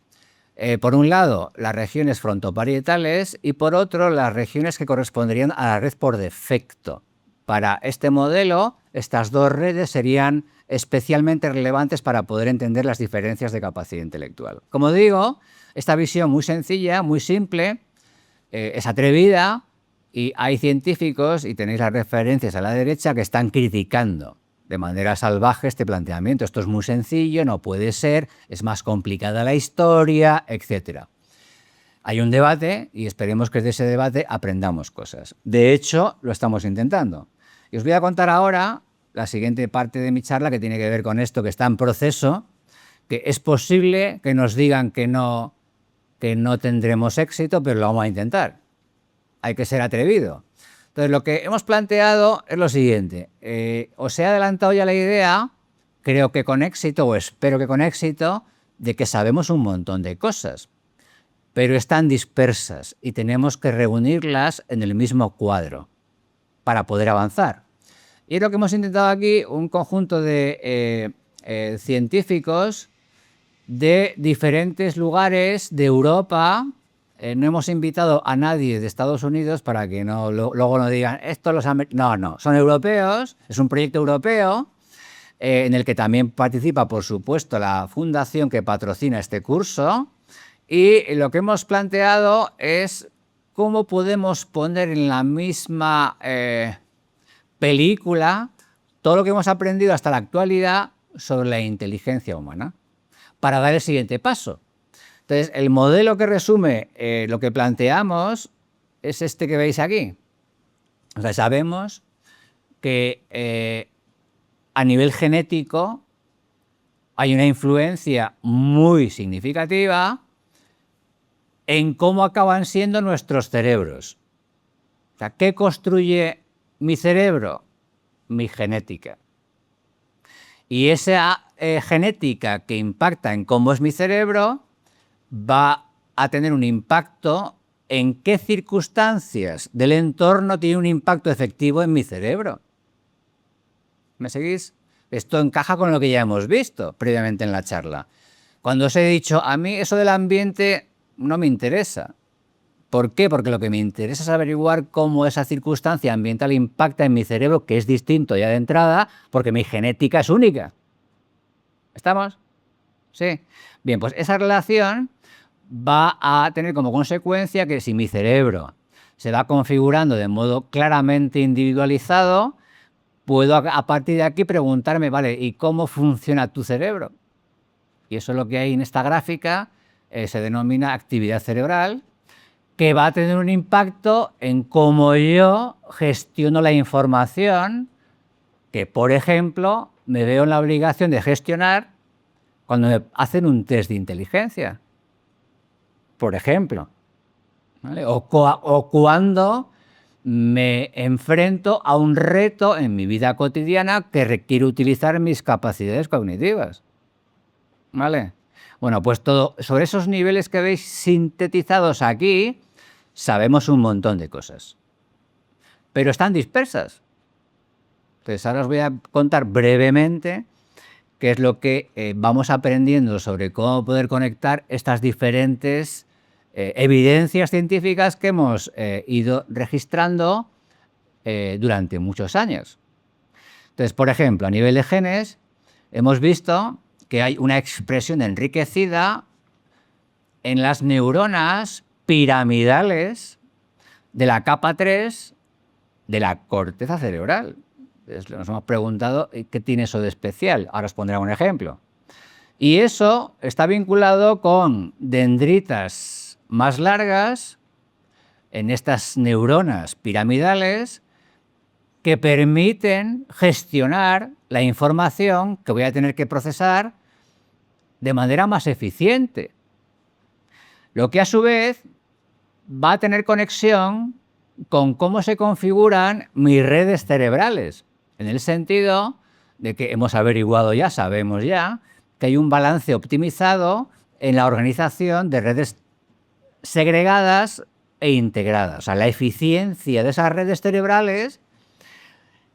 Por un lado, las regiones frontoparietales y por otro, las regiones que corresponderían a la red por defecto. Para este modelo, estas dos redes serían especialmente relevantes para poder entender las diferencias de capacidad intelectual. Como digo, esta visión muy sencilla, muy simple, es atrevida y hay científicos, y tenéis las referencias a la derecha, que están criticando de manera salvaje este planteamiento. Esto es muy sencillo, no puede ser, es más complicada la historia, etc. Hay un debate y esperemos que de ese debate aprendamos cosas. De hecho, lo estamos intentando. Y os voy a contar ahora la siguiente parte de mi charla que tiene que ver con esto, que está en proceso, que es posible que nos digan que no tendremos éxito, pero lo vamos a intentar. Hay que ser atrevido. Entonces, lo que hemos planteado es lo siguiente. Os he adelantado ya la idea, creo que con éxito, o espero que con éxito, de que sabemos un montón de cosas, pero están dispersas y tenemos que reunirlas en el mismo cuadro para poder avanzar. Y es lo que hemos intentado aquí, un conjunto de científicos de diferentes lugares de Europa. No hemos invitado a nadie de Estados Unidos para que luego no digan, esto los americanos. No, son europeos, es un proyecto europeo en el que también participa, por supuesto, la fundación que patrocina este curso. Y lo que hemos planteado es cómo podemos poner en la misma película todo lo que hemos aprendido hasta la actualidad sobre la inteligencia humana para dar el siguiente paso. Entonces, el modelo que resume lo que planteamos es este que veis aquí. O sea, sabemos que a nivel genético hay una influencia muy significativa en cómo acaban siendo nuestros cerebros. O sea, ¿qué construye mi cerebro? Mi genética. Y esa genética que impacta en cómo es mi cerebro va a tener un impacto en qué circunstancias del entorno tiene un impacto efectivo en mi cerebro. ¿Me seguís? Esto encaja con lo que ya hemos visto previamente en la charla. Cuando os he dicho, a mí eso del ambiente no me interesa. ¿Por qué? Porque lo que me interesa es averiguar cómo esa circunstancia ambiental impacta en mi cerebro, que es distinto ya de entrada, porque mi genética es única. ¿Estamos? Sí. Bien, pues esa relación va a tener como consecuencia que si mi cerebro se va configurando de modo claramente individualizado, puedo a partir de aquí preguntarme, vale, ¿y cómo funciona tu cerebro? Y eso es lo que hay en esta gráfica, se denomina actividad cerebral, que va a tener un impacto en cómo yo gestiono la información que, por ejemplo, me veo en la obligación de gestionar cuando me hacen un test de inteligencia, por ejemplo, ¿vale? O cuando me enfrento a un reto en mi vida cotidiana que requiere utilizar mis capacidades cognitivas, ¿vale? Bueno, pues todo sobre esos niveles que veis sintetizados aquí, sabemos un montón de cosas, pero están dispersas. Entonces ahora os voy a contar brevemente qué es lo que vamos aprendiendo sobre cómo poder conectar estas diferentes evidencias científicas que hemos ido registrando durante muchos años. Entonces, por ejemplo, a nivel de genes, hemos visto que hay una expresión enriquecida en las neuronas piramidales de la capa 3 de la corteza cerebral. Entonces, nos hemos preguntado qué tiene eso de especial. Ahora os pondré un ejemplo. Y eso está vinculado con dendritas más largas en estas neuronas piramidales que permiten gestionar la información que voy a tener que procesar de manera más eficiente. Lo que a su vez va a tener conexión con cómo se configuran mis redes cerebrales, en el sentido de que hemos averiguado ya, sabemos ya, que hay un balance optimizado en la organización de redes segregadas e integradas. O sea, la eficiencia de esas redes cerebrales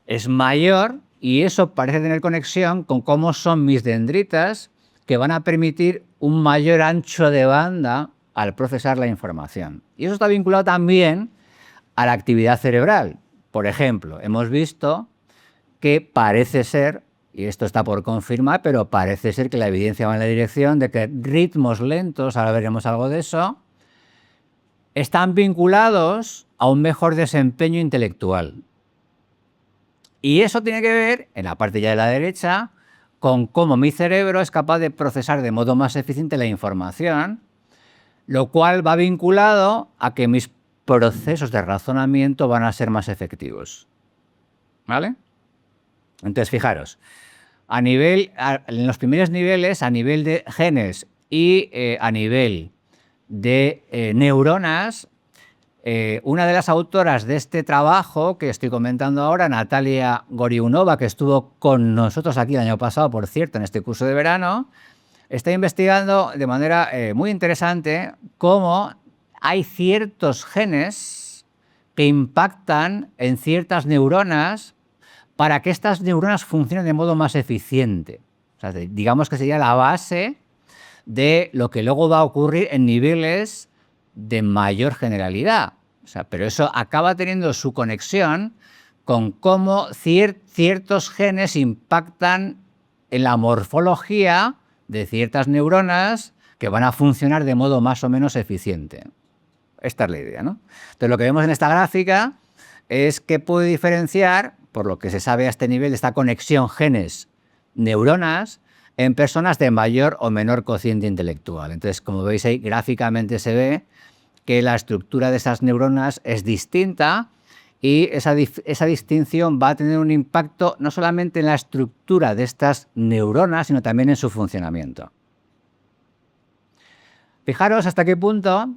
es mayor y eso parece tener conexión con cómo son mis dendritas, que van a permitir un mayor ancho de banda al procesar la información. Y eso está vinculado también a la actividad cerebral. Por ejemplo, hemos visto que parece ser, y esto está por confirmar, pero parece ser que la evidencia va en la dirección de que ritmos lentos, ahora veremos algo de eso, están vinculados a un mejor desempeño intelectual. Y eso tiene que ver, en la parte ya de la derecha, con cómo mi cerebro es capaz de procesar de modo más eficiente la información, lo cual va vinculado a que mis procesos de razonamiento van a ser más efectivos. ¿Vale? Entonces, fijaros, en los primeros niveles, a nivel de genes y a nivel de neuronas, una de las autoras de este trabajo que estoy comentando ahora, Natalia Goriunova, que estuvo con nosotros aquí el año pasado, por cierto, en este curso de verano, está investigando de manera muy interesante cómo hay ciertos genes que impactan en ciertas neuronas para que estas neuronas funcionen de modo más eficiente. O sea, digamos que sería la base de lo que luego va a ocurrir en niveles de mayor generalidad. O sea, pero eso acaba teniendo su conexión con cómo ciertos genes impactan en la morfología de ciertas neuronas que van a funcionar de modo más o menos eficiente. Esta es la idea, ¿no? Entonces, lo que vemos en esta gráfica es que puede diferenciar, por lo que se sabe a este nivel, esta conexión genes-neuronas en personas de mayor o menor cociente intelectual. Entonces, como veis ahí, gráficamente se ve que la estructura de esas neuronas es distinta y esa distinción va a tener un impacto no solamente en la estructura de estas neuronas, sino también en su funcionamiento. Fijaros hasta qué punto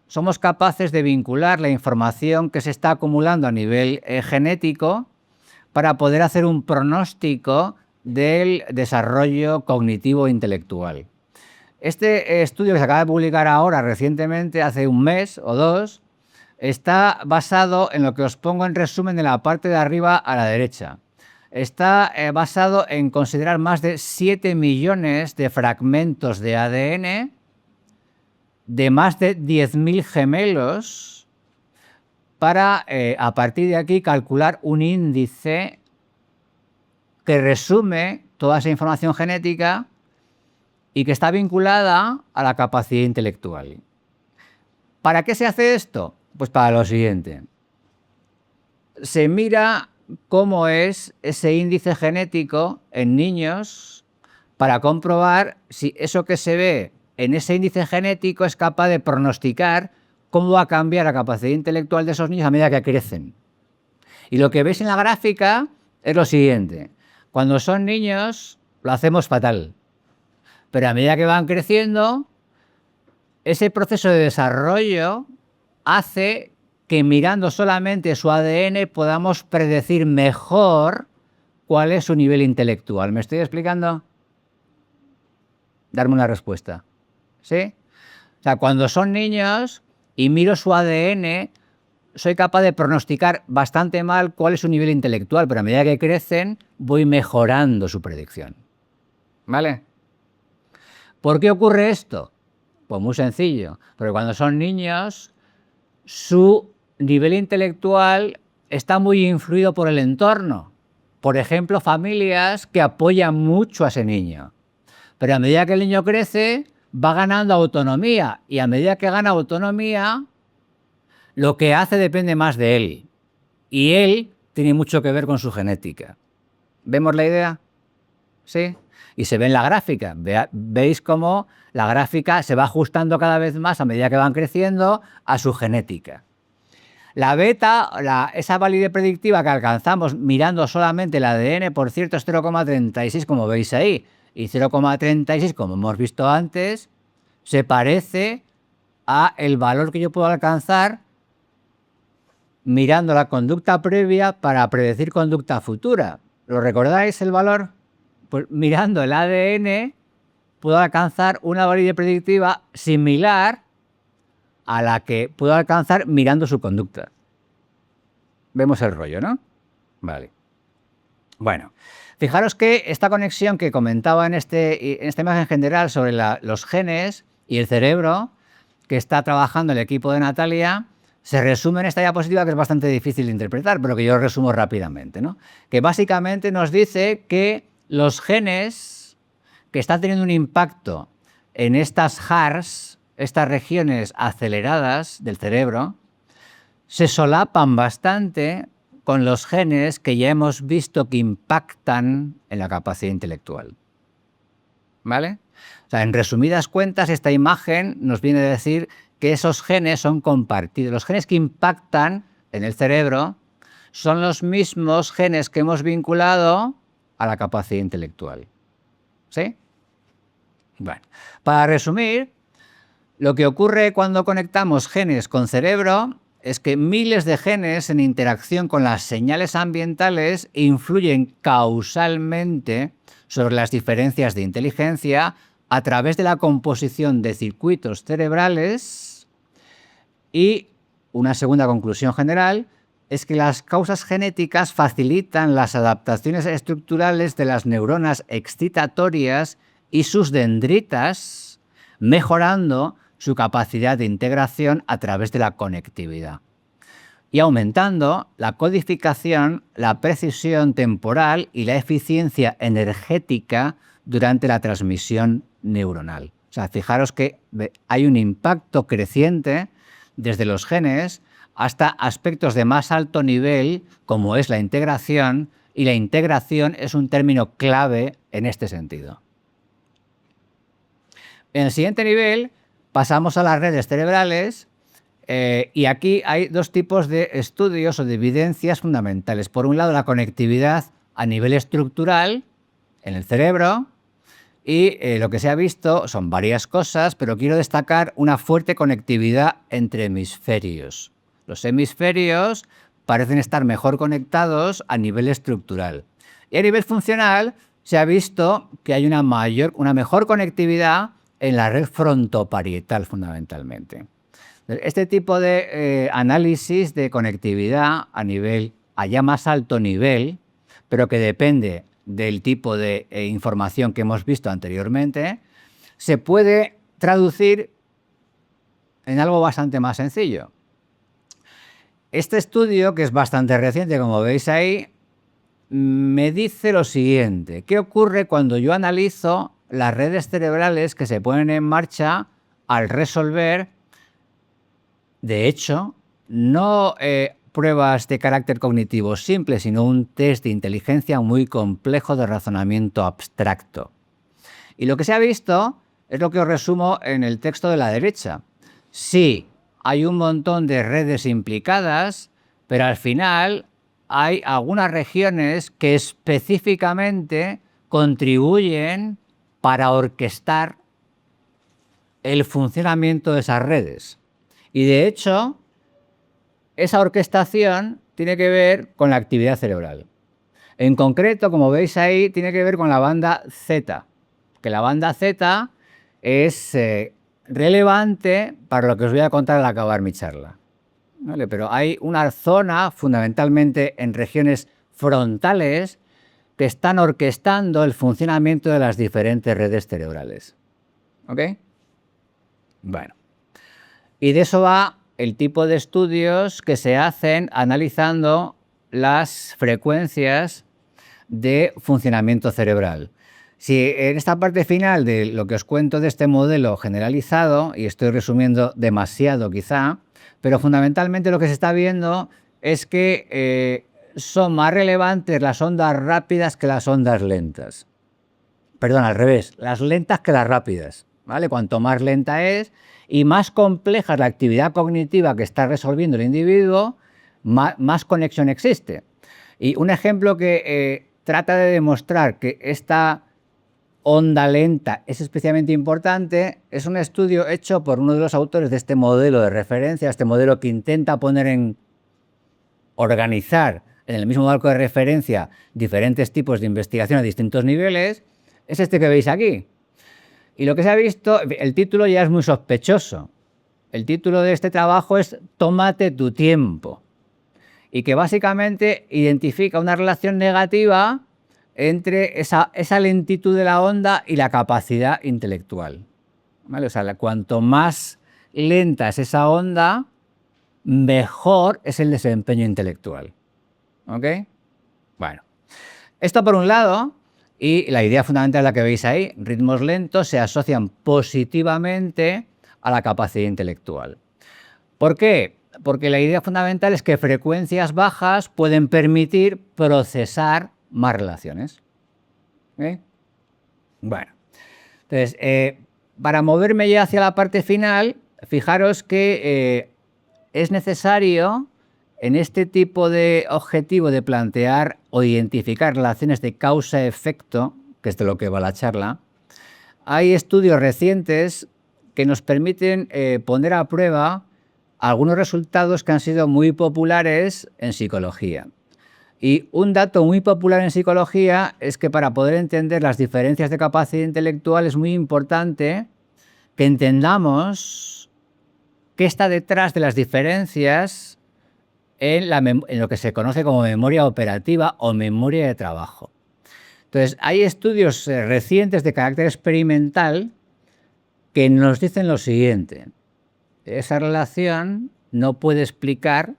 somos capaces de vincular la información que se está acumulando a nivel genético para poder hacer un pronóstico del desarrollo cognitivo e intelectual. Este estudio que se acaba de publicar ahora recientemente, hace un mes o dos, está basado en lo que os pongo en resumen en la parte de arriba a la derecha. Está basado en considerar más de 7 millones de fragmentos de ADN de más de 10.000 gemelos para, a partir de aquí, calcular un índice que resume toda esa información genética y que está vinculada a la capacidad intelectual. ¿Para qué se hace esto? Pues para lo siguiente. Se mira cómo es ese índice genético en niños para comprobar si eso que se ve en ese índice genético es capaz de pronosticar cómo va a cambiar la capacidad intelectual de esos niños a medida que crecen. Y lo que veis en la gráfica es lo siguiente. Cuando son niños lo hacemos fatal, pero a medida que van creciendo, ese proceso de desarrollo hace que mirando solamente su ADN podamos predecir mejor cuál es su nivel intelectual. ¿Me estoy explicando? Darme una respuesta. ¿Sí? O sea, cuando son niños y miro su ADN, soy capaz de pronosticar bastante mal cuál es su nivel intelectual, pero a medida que crecen voy mejorando su predicción. ¿Vale? ¿Por qué ocurre esto? Pues muy sencillo, porque cuando son niños su nivel intelectual está muy influido por el entorno. Por ejemplo, familias que apoyan mucho a ese niño. Pero a medida que el niño crece, va ganando autonomía. Y a medida que gana autonomía, lo que hace depende más de él. Y él tiene mucho que ver con su genética. ¿Vemos la idea? ¿Sí? Y se ve en la gráfica. Veis cómo la gráfica se va ajustando cada vez más a medida que van creciendo a su genética. La beta, esa validez predictiva que alcanzamos mirando solamente el ADN, por cierto, es 0,36, como veis ahí, y 0,36, como hemos visto antes, se parece a el valor que yo puedo alcanzar mirando la conducta previa para predecir conducta futura. ¿Lo recordáis el valor? Pues mirando el ADN puedo alcanzar una validez predictiva similar a la que puedo alcanzar mirando su conducta. Vemos el rollo, ¿no? Vale. Bueno, fijaros que esta conexión que comentaba en esta imagen general sobre los genes y el cerebro, que está trabajando el equipo de Natalia, se resume en esta diapositiva que es bastante difícil de interpretar, pero que yo resumo rápidamente, ¿no? Que básicamente nos dice que los genes que están teniendo un impacto en estas HARS, estas regiones aceleradas del cerebro, se solapan bastante con los genes que ya hemos visto que impactan en la capacidad intelectual. ¿Vale? O sea, en resumidas cuentas, esta imagen nos viene a decir que esos genes son compartidos. Los genes que impactan en el cerebro son los mismos genes que hemos vinculado a la capacidad intelectual. ¿Sí? Bueno, para resumir, lo que ocurre cuando conectamos genes con cerebro es que miles de genes en interacción con las señales ambientales influyen causalmente sobre las diferencias de inteligencia a través de la composición de circuitos cerebrales. Y una segunda conclusión general es que las causas genéticas facilitan las adaptaciones estructurales de las neuronas excitatorias y sus dendritas, mejorando su capacidad de integración a través de la conectividad y aumentando la codificación, la precisión temporal y la eficiencia energética durante la transmisión neuronal. O sea, fijaros que hay un impacto creciente desde los genes hasta aspectos de más alto nivel, como es la integración, y la integración es un término clave en este sentido. En el siguiente nivel pasamos a las redes cerebrales y aquí hay dos tipos de estudios o de evidencias fundamentales. Por un lado, la conectividad a nivel estructural en el cerebro y lo que se ha visto son varias cosas, pero quiero destacar una fuerte conectividad entre hemisferios. Los hemisferios parecen estar mejor conectados a nivel estructural. Y a nivel funcional se ha visto que hay una mejor conectividad en la red frontoparietal fundamentalmente. Este tipo de análisis de conectividad a ya más alto nivel, pero que depende del tipo de información que hemos visto anteriormente, se puede traducir en algo bastante más sencillo. Este estudio, que es bastante reciente, como veis ahí, me dice lo siguiente: ¿qué ocurre cuando yo analizo las redes cerebrales que se ponen en marcha al resolver, de hecho, no pruebas de carácter cognitivo simple, sino un test de inteligencia muy complejo de razonamiento abstracto? Y lo que se ha visto es lo que os resumo en el texto de la derecha. Sí, hay un montón de redes implicadas, pero al final hay algunas regiones que específicamente contribuyen para orquestar el funcionamiento de esas redes. Y de hecho, esa orquestación tiene que ver con la actividad cerebral. En concreto, como veis ahí, tiene que ver con la banda Z, que la banda Z es relevante para lo que os voy a contar al acabar mi charla. ¿Vale? Pero hay una zona, fundamentalmente en regiones frontales, que están orquestando el funcionamiento de las diferentes redes cerebrales. ¿Ok? Bueno. Y de eso va el tipo de estudios que se hacen analizando las frecuencias de funcionamiento cerebral. Si en esta parte final de lo que os cuento de este modelo generalizado, y estoy resumiendo demasiado quizá, pero fundamentalmente lo que se está viendo es que son más relevantes las ondas rápidas que las ondas lentas. Perdón, al revés, las lentas que las rápidas, ¿vale? Cuanto más lenta es y más compleja es la actividad cognitiva que está resolviendo el individuo, más conexión existe. Y un ejemplo que trata de demostrar que esta onda lenta es especialmente importante es un estudio hecho por uno de los autores de este modelo de referencia, este modelo que intenta organizar en el mismo marco de referencia diferentes tipos de investigación a distintos niveles, es este que veis aquí. Y lo que se ha visto, el título ya es muy sospechoso. El título de este trabajo es Tómate tu tiempo, y que básicamente identifica una relación negativa entre esa lentitud de la onda y la capacidad intelectual. ¿Vale? O sea, cuanto más lenta es esa onda, mejor es el desempeño intelectual. ¿Ok? Bueno, esto por un lado, y la idea fundamental es la que veis ahí: ritmos lentos se asocian positivamente a la capacidad intelectual. ¿Por qué? Porque la idea fundamental es que frecuencias bajas pueden permitir procesar más relaciones. Bueno, entonces, para moverme ya hacia la parte final, fijaros que es necesario, en este tipo de objetivo de plantear o identificar relaciones de causa-efecto, que es de lo que va la charla, hay estudios recientes que nos permiten poner a prueba algunos resultados que han sido muy populares en psicología. Y un dato muy popular en psicología es que para poder entender las diferencias de capacidad intelectual es muy importante que entendamos qué está detrás de las diferencias en lo que se conoce como memoria operativa o memoria de trabajo. Entonces, hay estudios recientes de carácter experimental que nos dicen lo siguiente: esa relación no puede explicar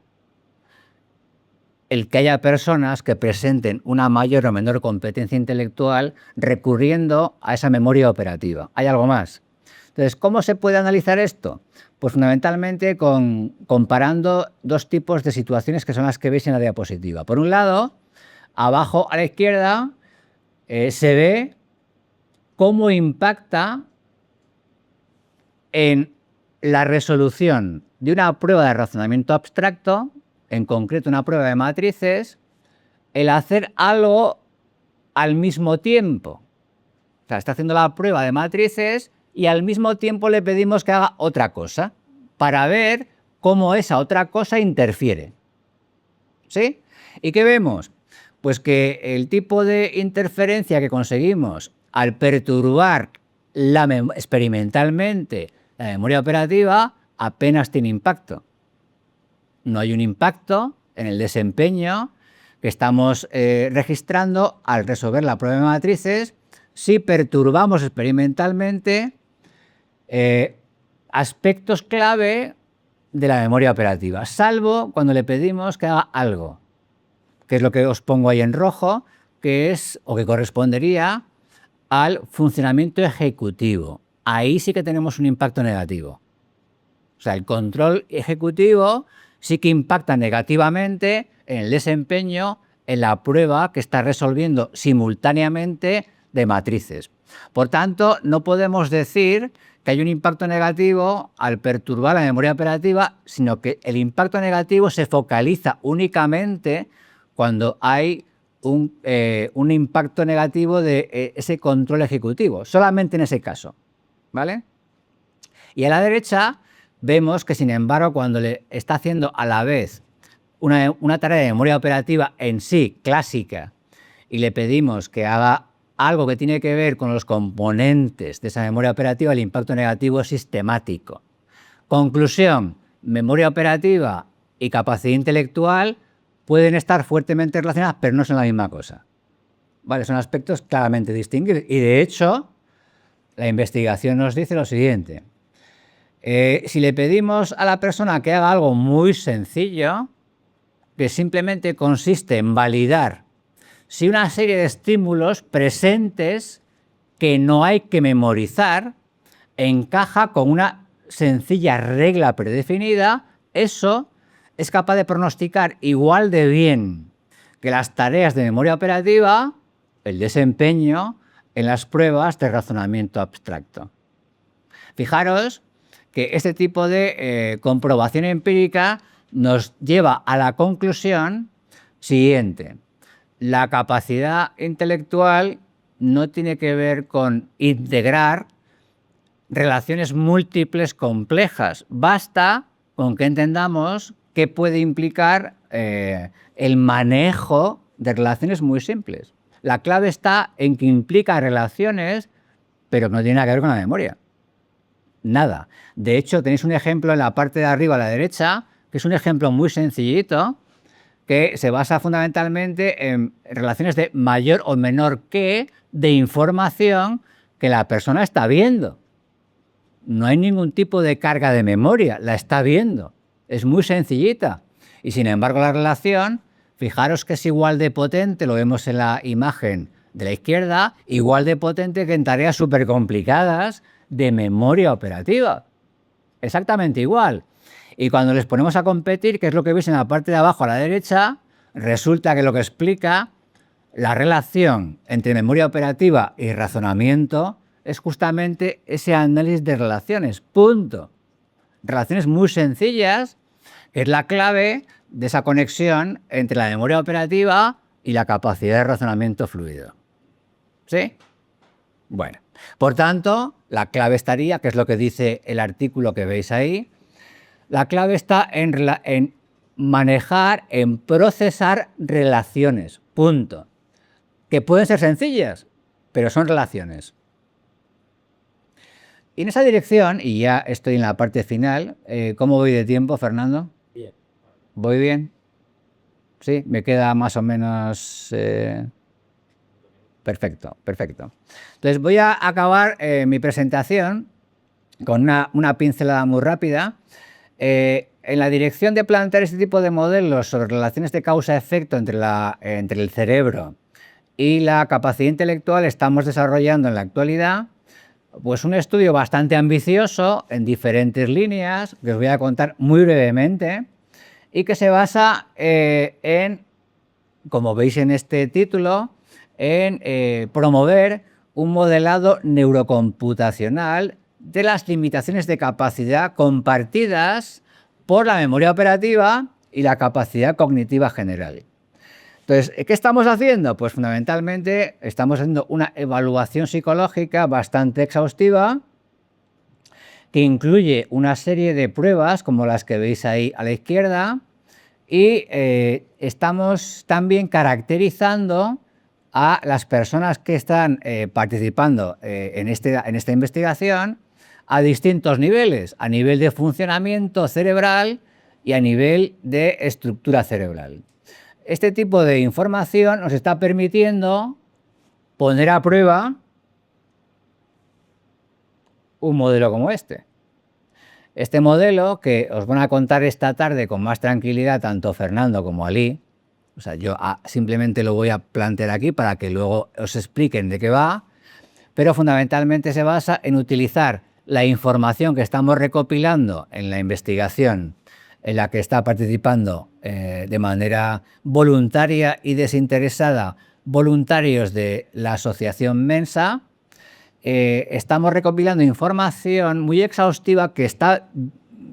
el que haya personas que presenten una mayor o menor competencia intelectual recurriendo a esa memoria operativa. Hay algo más. Entonces, ¿cómo se puede analizar esto? Pues fundamentalmente comparando dos tipos de situaciones que son las que veis en la diapositiva. Por un lado, abajo a la izquierda se ve cómo impacta en la resolución de una prueba de razonamiento abstracto, en concreto una prueba de matrices, el hacer algo al mismo tiempo. O sea, está haciendo la prueba de matrices y al mismo tiempo le pedimos que haga otra cosa para ver cómo esa otra cosa interfiere. ¿Sí? ¿Y qué vemos? Pues que el tipo de interferencia que conseguimos al perturbar experimentalmente la memoria operativa apenas tiene impacto. No hay un impacto en el desempeño que estamos registrando al resolver la prueba de matrices si perturbamos experimentalmente aspectos clave de la memoria operativa, salvo cuando le pedimos que haga algo, que es lo que os pongo ahí en rojo, que es o que correspondería al funcionamiento ejecutivo. Ahí sí que tenemos un impacto negativo. O sea, el control ejecutivo sí que impacta negativamente en el desempeño en la prueba que está resolviendo simultáneamente de matrices. Por tanto, no podemos decir que hay un impacto negativo al perturbar la memoria operativa, sino que el impacto negativo se focaliza únicamente cuando hay un impacto negativo de ese control ejecutivo, solamente en ese caso, ¿vale? Y a la derecha vemos que, sin embargo, cuando le está haciendo a la vez una tarea de memoria operativa en sí, clásica, y le pedimos que haga algo que tiene que ver con los componentes de esa memoria operativa, el impacto negativo es sistemático. Conclusión, memoria operativa y capacidad intelectual pueden estar fuertemente relacionadas, pero no son la misma cosa. ¿Vale? Son aspectos claramente distinguibles. Y de hecho, la investigación nos dice lo siguiente. Si le pedimos a la persona que haga algo muy sencillo, que simplemente consiste en validar si una serie de estímulos presentes que no hay que memorizar encaja con una sencilla regla predefinida, eso es capaz de pronosticar igual de bien que las tareas de memoria operativa, el desempeño en las pruebas de razonamiento abstracto. Fijaros que este tipo de comprobación empírica nos lleva a la conclusión siguiente. La capacidad intelectual no tiene que ver con integrar relaciones múltiples complejas. Basta con que entendamos qué puede implicar el manejo de relaciones muy simples. La clave está en que implica relaciones, pero no tiene nada que ver con la memoria. Nada. De hecho, tenéis un ejemplo en la parte de arriba a la derecha, que es un ejemplo muy sencillito, que se basa fundamentalmente en relaciones de mayor o menor que de información que la persona está viendo. No hay ningún tipo de carga de memoria, la está viendo. Es muy sencillita. Y sin embargo, la relación, fijaros que es igual de potente, lo vemos en la imagen de la izquierda, igual de potente que en tareas súper complicadas de memoria operativa. Exactamente igual. Y cuando les ponemos a competir, que es lo que veis en la parte de abajo a la derecha, resulta que lo que explica la relación entre memoria operativa y razonamiento es justamente ese análisis de relaciones. Punto. Relaciones muy sencillas, que es la clave de esa conexión entre la memoria operativa y la capacidad de razonamiento fluido. ¿Sí? Bueno, por tanto, la clave estaría, que es lo que dice el artículo que veis ahí, la clave está en manejar, en procesar relaciones, punto. Que pueden ser sencillas, pero son relaciones. Y en esa dirección, y ya estoy en la parte final, ¿cómo voy de tiempo, Fernando? Bien. ¿Voy bien? Sí, me queda más o menos... Perfecto, perfecto. Entonces voy a acabar mi presentación con una pincelada muy rápida. En la dirección de plantear este tipo de modelos sobre relaciones de causa-efecto entre el cerebro y la capacidad intelectual, estamos desarrollando en la actualidad pues un estudio bastante ambicioso en diferentes líneas, que os voy a contar muy brevemente, y que se basa en, como veis en este título, en promover un modelado neurocomputacional de las limitaciones de capacidad compartidas por la memoria operativa y la capacidad cognitiva general. Entonces, ¿qué estamos haciendo? Pues fundamentalmente estamos haciendo una evaluación psicológica bastante exhaustiva que incluye una serie de pruebas como las que veis ahí a la izquierda y estamos también caracterizando a las personas que están participando en esta investigación a distintos niveles, a nivel de funcionamiento cerebral y a nivel de estructura cerebral. Este tipo de información nos está permitiendo poner a prueba un modelo como este. Este modelo, que os van a contar esta tarde con más tranquilidad tanto Fernando como Ali, o sea, yo simplemente lo voy a plantear aquí para que luego os expliquen de qué va, pero fundamentalmente se basa en utilizar la información que estamos recopilando en la investigación en la que está participando de manera voluntaria y desinteresada voluntarios de la asociación Mensa. Estamos recopilando información muy exhaustiva que está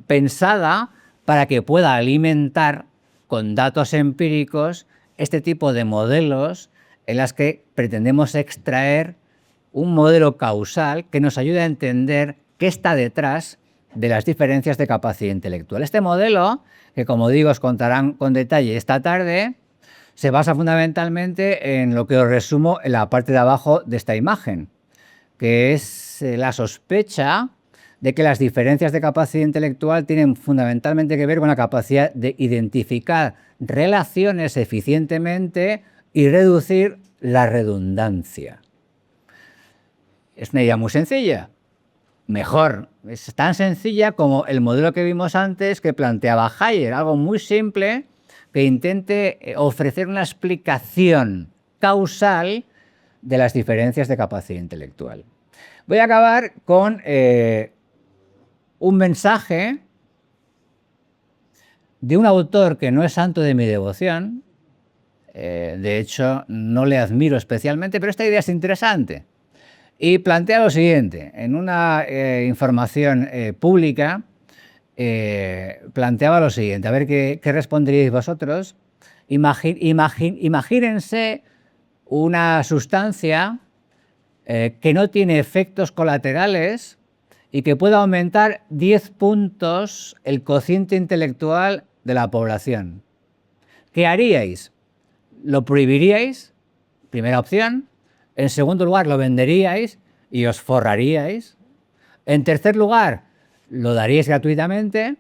pensada para que pueda alimentar con datos empíricos este tipo de modelos en las que pretendemos extraer un modelo causal que nos ayude a entender qué está detrás de las diferencias de capacidad intelectual. Este modelo, que como digo os contarán con detalle esta tarde, se basa fundamentalmente en lo que os resumo en la parte de abajo de esta imagen, que es la sospecha de que las diferencias de capacidad intelectual tienen fundamentalmente que ver con la capacidad de identificar relaciones eficientemente y reducir la redundancia. Es una idea muy sencilla. Mejor, es tan sencilla como el modelo que vimos antes que planteaba Hayer, algo muy simple que intente ofrecer una explicación causal de las diferencias de capacidad intelectual. Voy a acabar con un mensaje de un autor que no es santo de mi devoción, de hecho no le admiro especialmente, pero esta idea es interesante. Y plantea lo siguiente, en una información pública, planteaba lo siguiente, a ver qué responderíais vosotros. Imagínense una sustancia que no tiene efectos colaterales y que pueda aumentar 10 puntos el cociente intelectual de la población. ¿Qué haríais? ¿Lo prohibiríais? Primera opción. En segundo lugar, lo venderíais y os forraríais. En tercer lugar, lo daríais gratuitamente.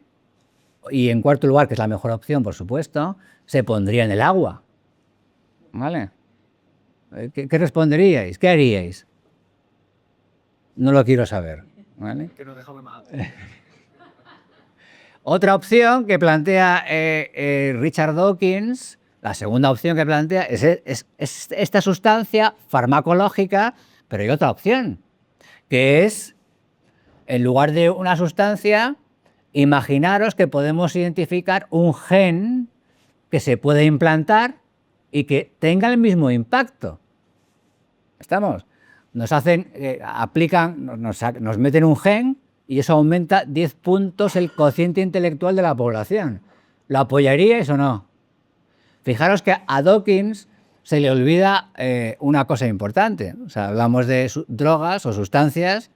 Y en cuarto lugar, que es la mejor opción, por supuesto, se pondría en el agua. ¿Vale? ¿Qué responderíais? ¿Qué haríais? No lo quiero saber. ¿Vale? Que no dejaba más. Otra opción que plantea Richard Dawkins, la segunda opción que plantea es esta sustancia farmacológica, pero hay otra opción, que es, en lugar de una sustancia, imaginaros que podemos identificar un gen que se puede implantar y que tenga el mismo impacto. ¿Estamos? Nos meten un gen y eso aumenta 10 puntos el cociente intelectual de la población. ¿Lo apoyaríais o no? Fijaros que a Dawkins se le olvida una cosa importante. O sea, hablamos de drogas o sustancias,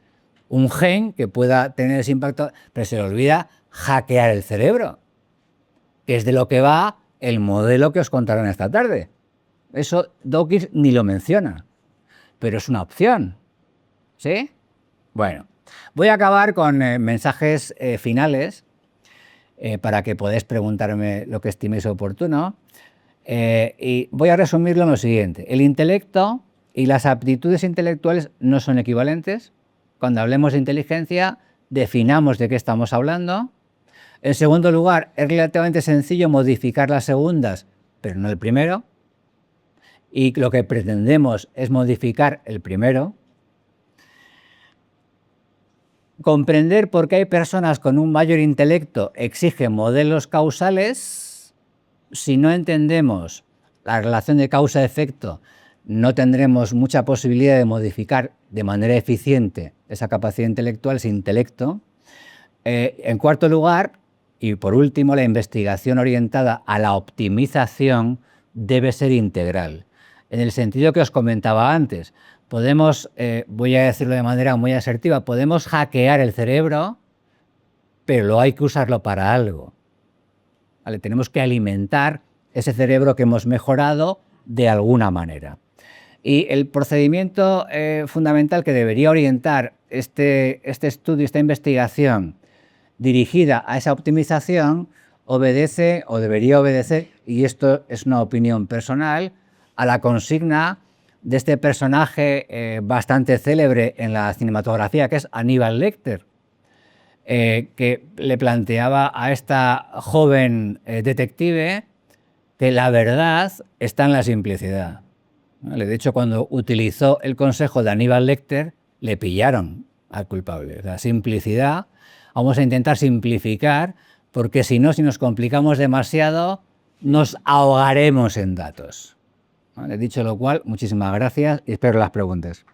un gen que pueda tener ese impacto, pero se le olvida hackear el cerebro, que es de lo que va el modelo que os contarán esta tarde. Eso Dawkins ni lo menciona, pero es una opción. ¿Sí? Bueno, voy a acabar con mensajes finales para que podáis preguntarme lo que estiméis oportuno. Y voy a resumirlo en lo siguiente. El intelecto y las aptitudes intelectuales no son equivalentes. Cuando hablemos de inteligencia, definamos de qué estamos hablando. En segundo lugar, es relativamente sencillo modificar las segundas, pero no el primero. Y lo que pretendemos es modificar el primero. Comprender por qué hay personas con un mayor intelecto exige modelos causales. Si no entendemos la relación de causa-efecto, no tendremos mucha posibilidad de modificar de manera eficiente esa capacidad intelectual, ese intelecto. En cuarto lugar, y por último, la investigación orientada a la optimización debe ser integral. En el sentido que os comentaba antes, podemos, voy a decirlo de manera muy asertiva, podemos hackear el cerebro, pero luego hay que usarlo para algo. ¿Vale? Tenemos que alimentar ese cerebro que hemos mejorado de alguna manera. Y el procedimiento fundamental que debería orientar este estudio, esta investigación dirigida a esa optimización, obedece o debería obedecer, y esto es una opinión personal, a la consigna de este personaje bastante célebre en la cinematografía, que es Aníbal Lecter, que le planteaba a esta joven detective que la verdad está en la simplicidad. ¿Vale? De hecho, cuando utilizó el consejo de Aníbal Lecter, le pillaron al culpable. La simplicidad, vamos a intentar simplificar, porque si no, si nos complicamos demasiado, nos ahogaremos en datos. ¿Vale? Dicho lo cual, muchísimas gracias y espero las preguntas.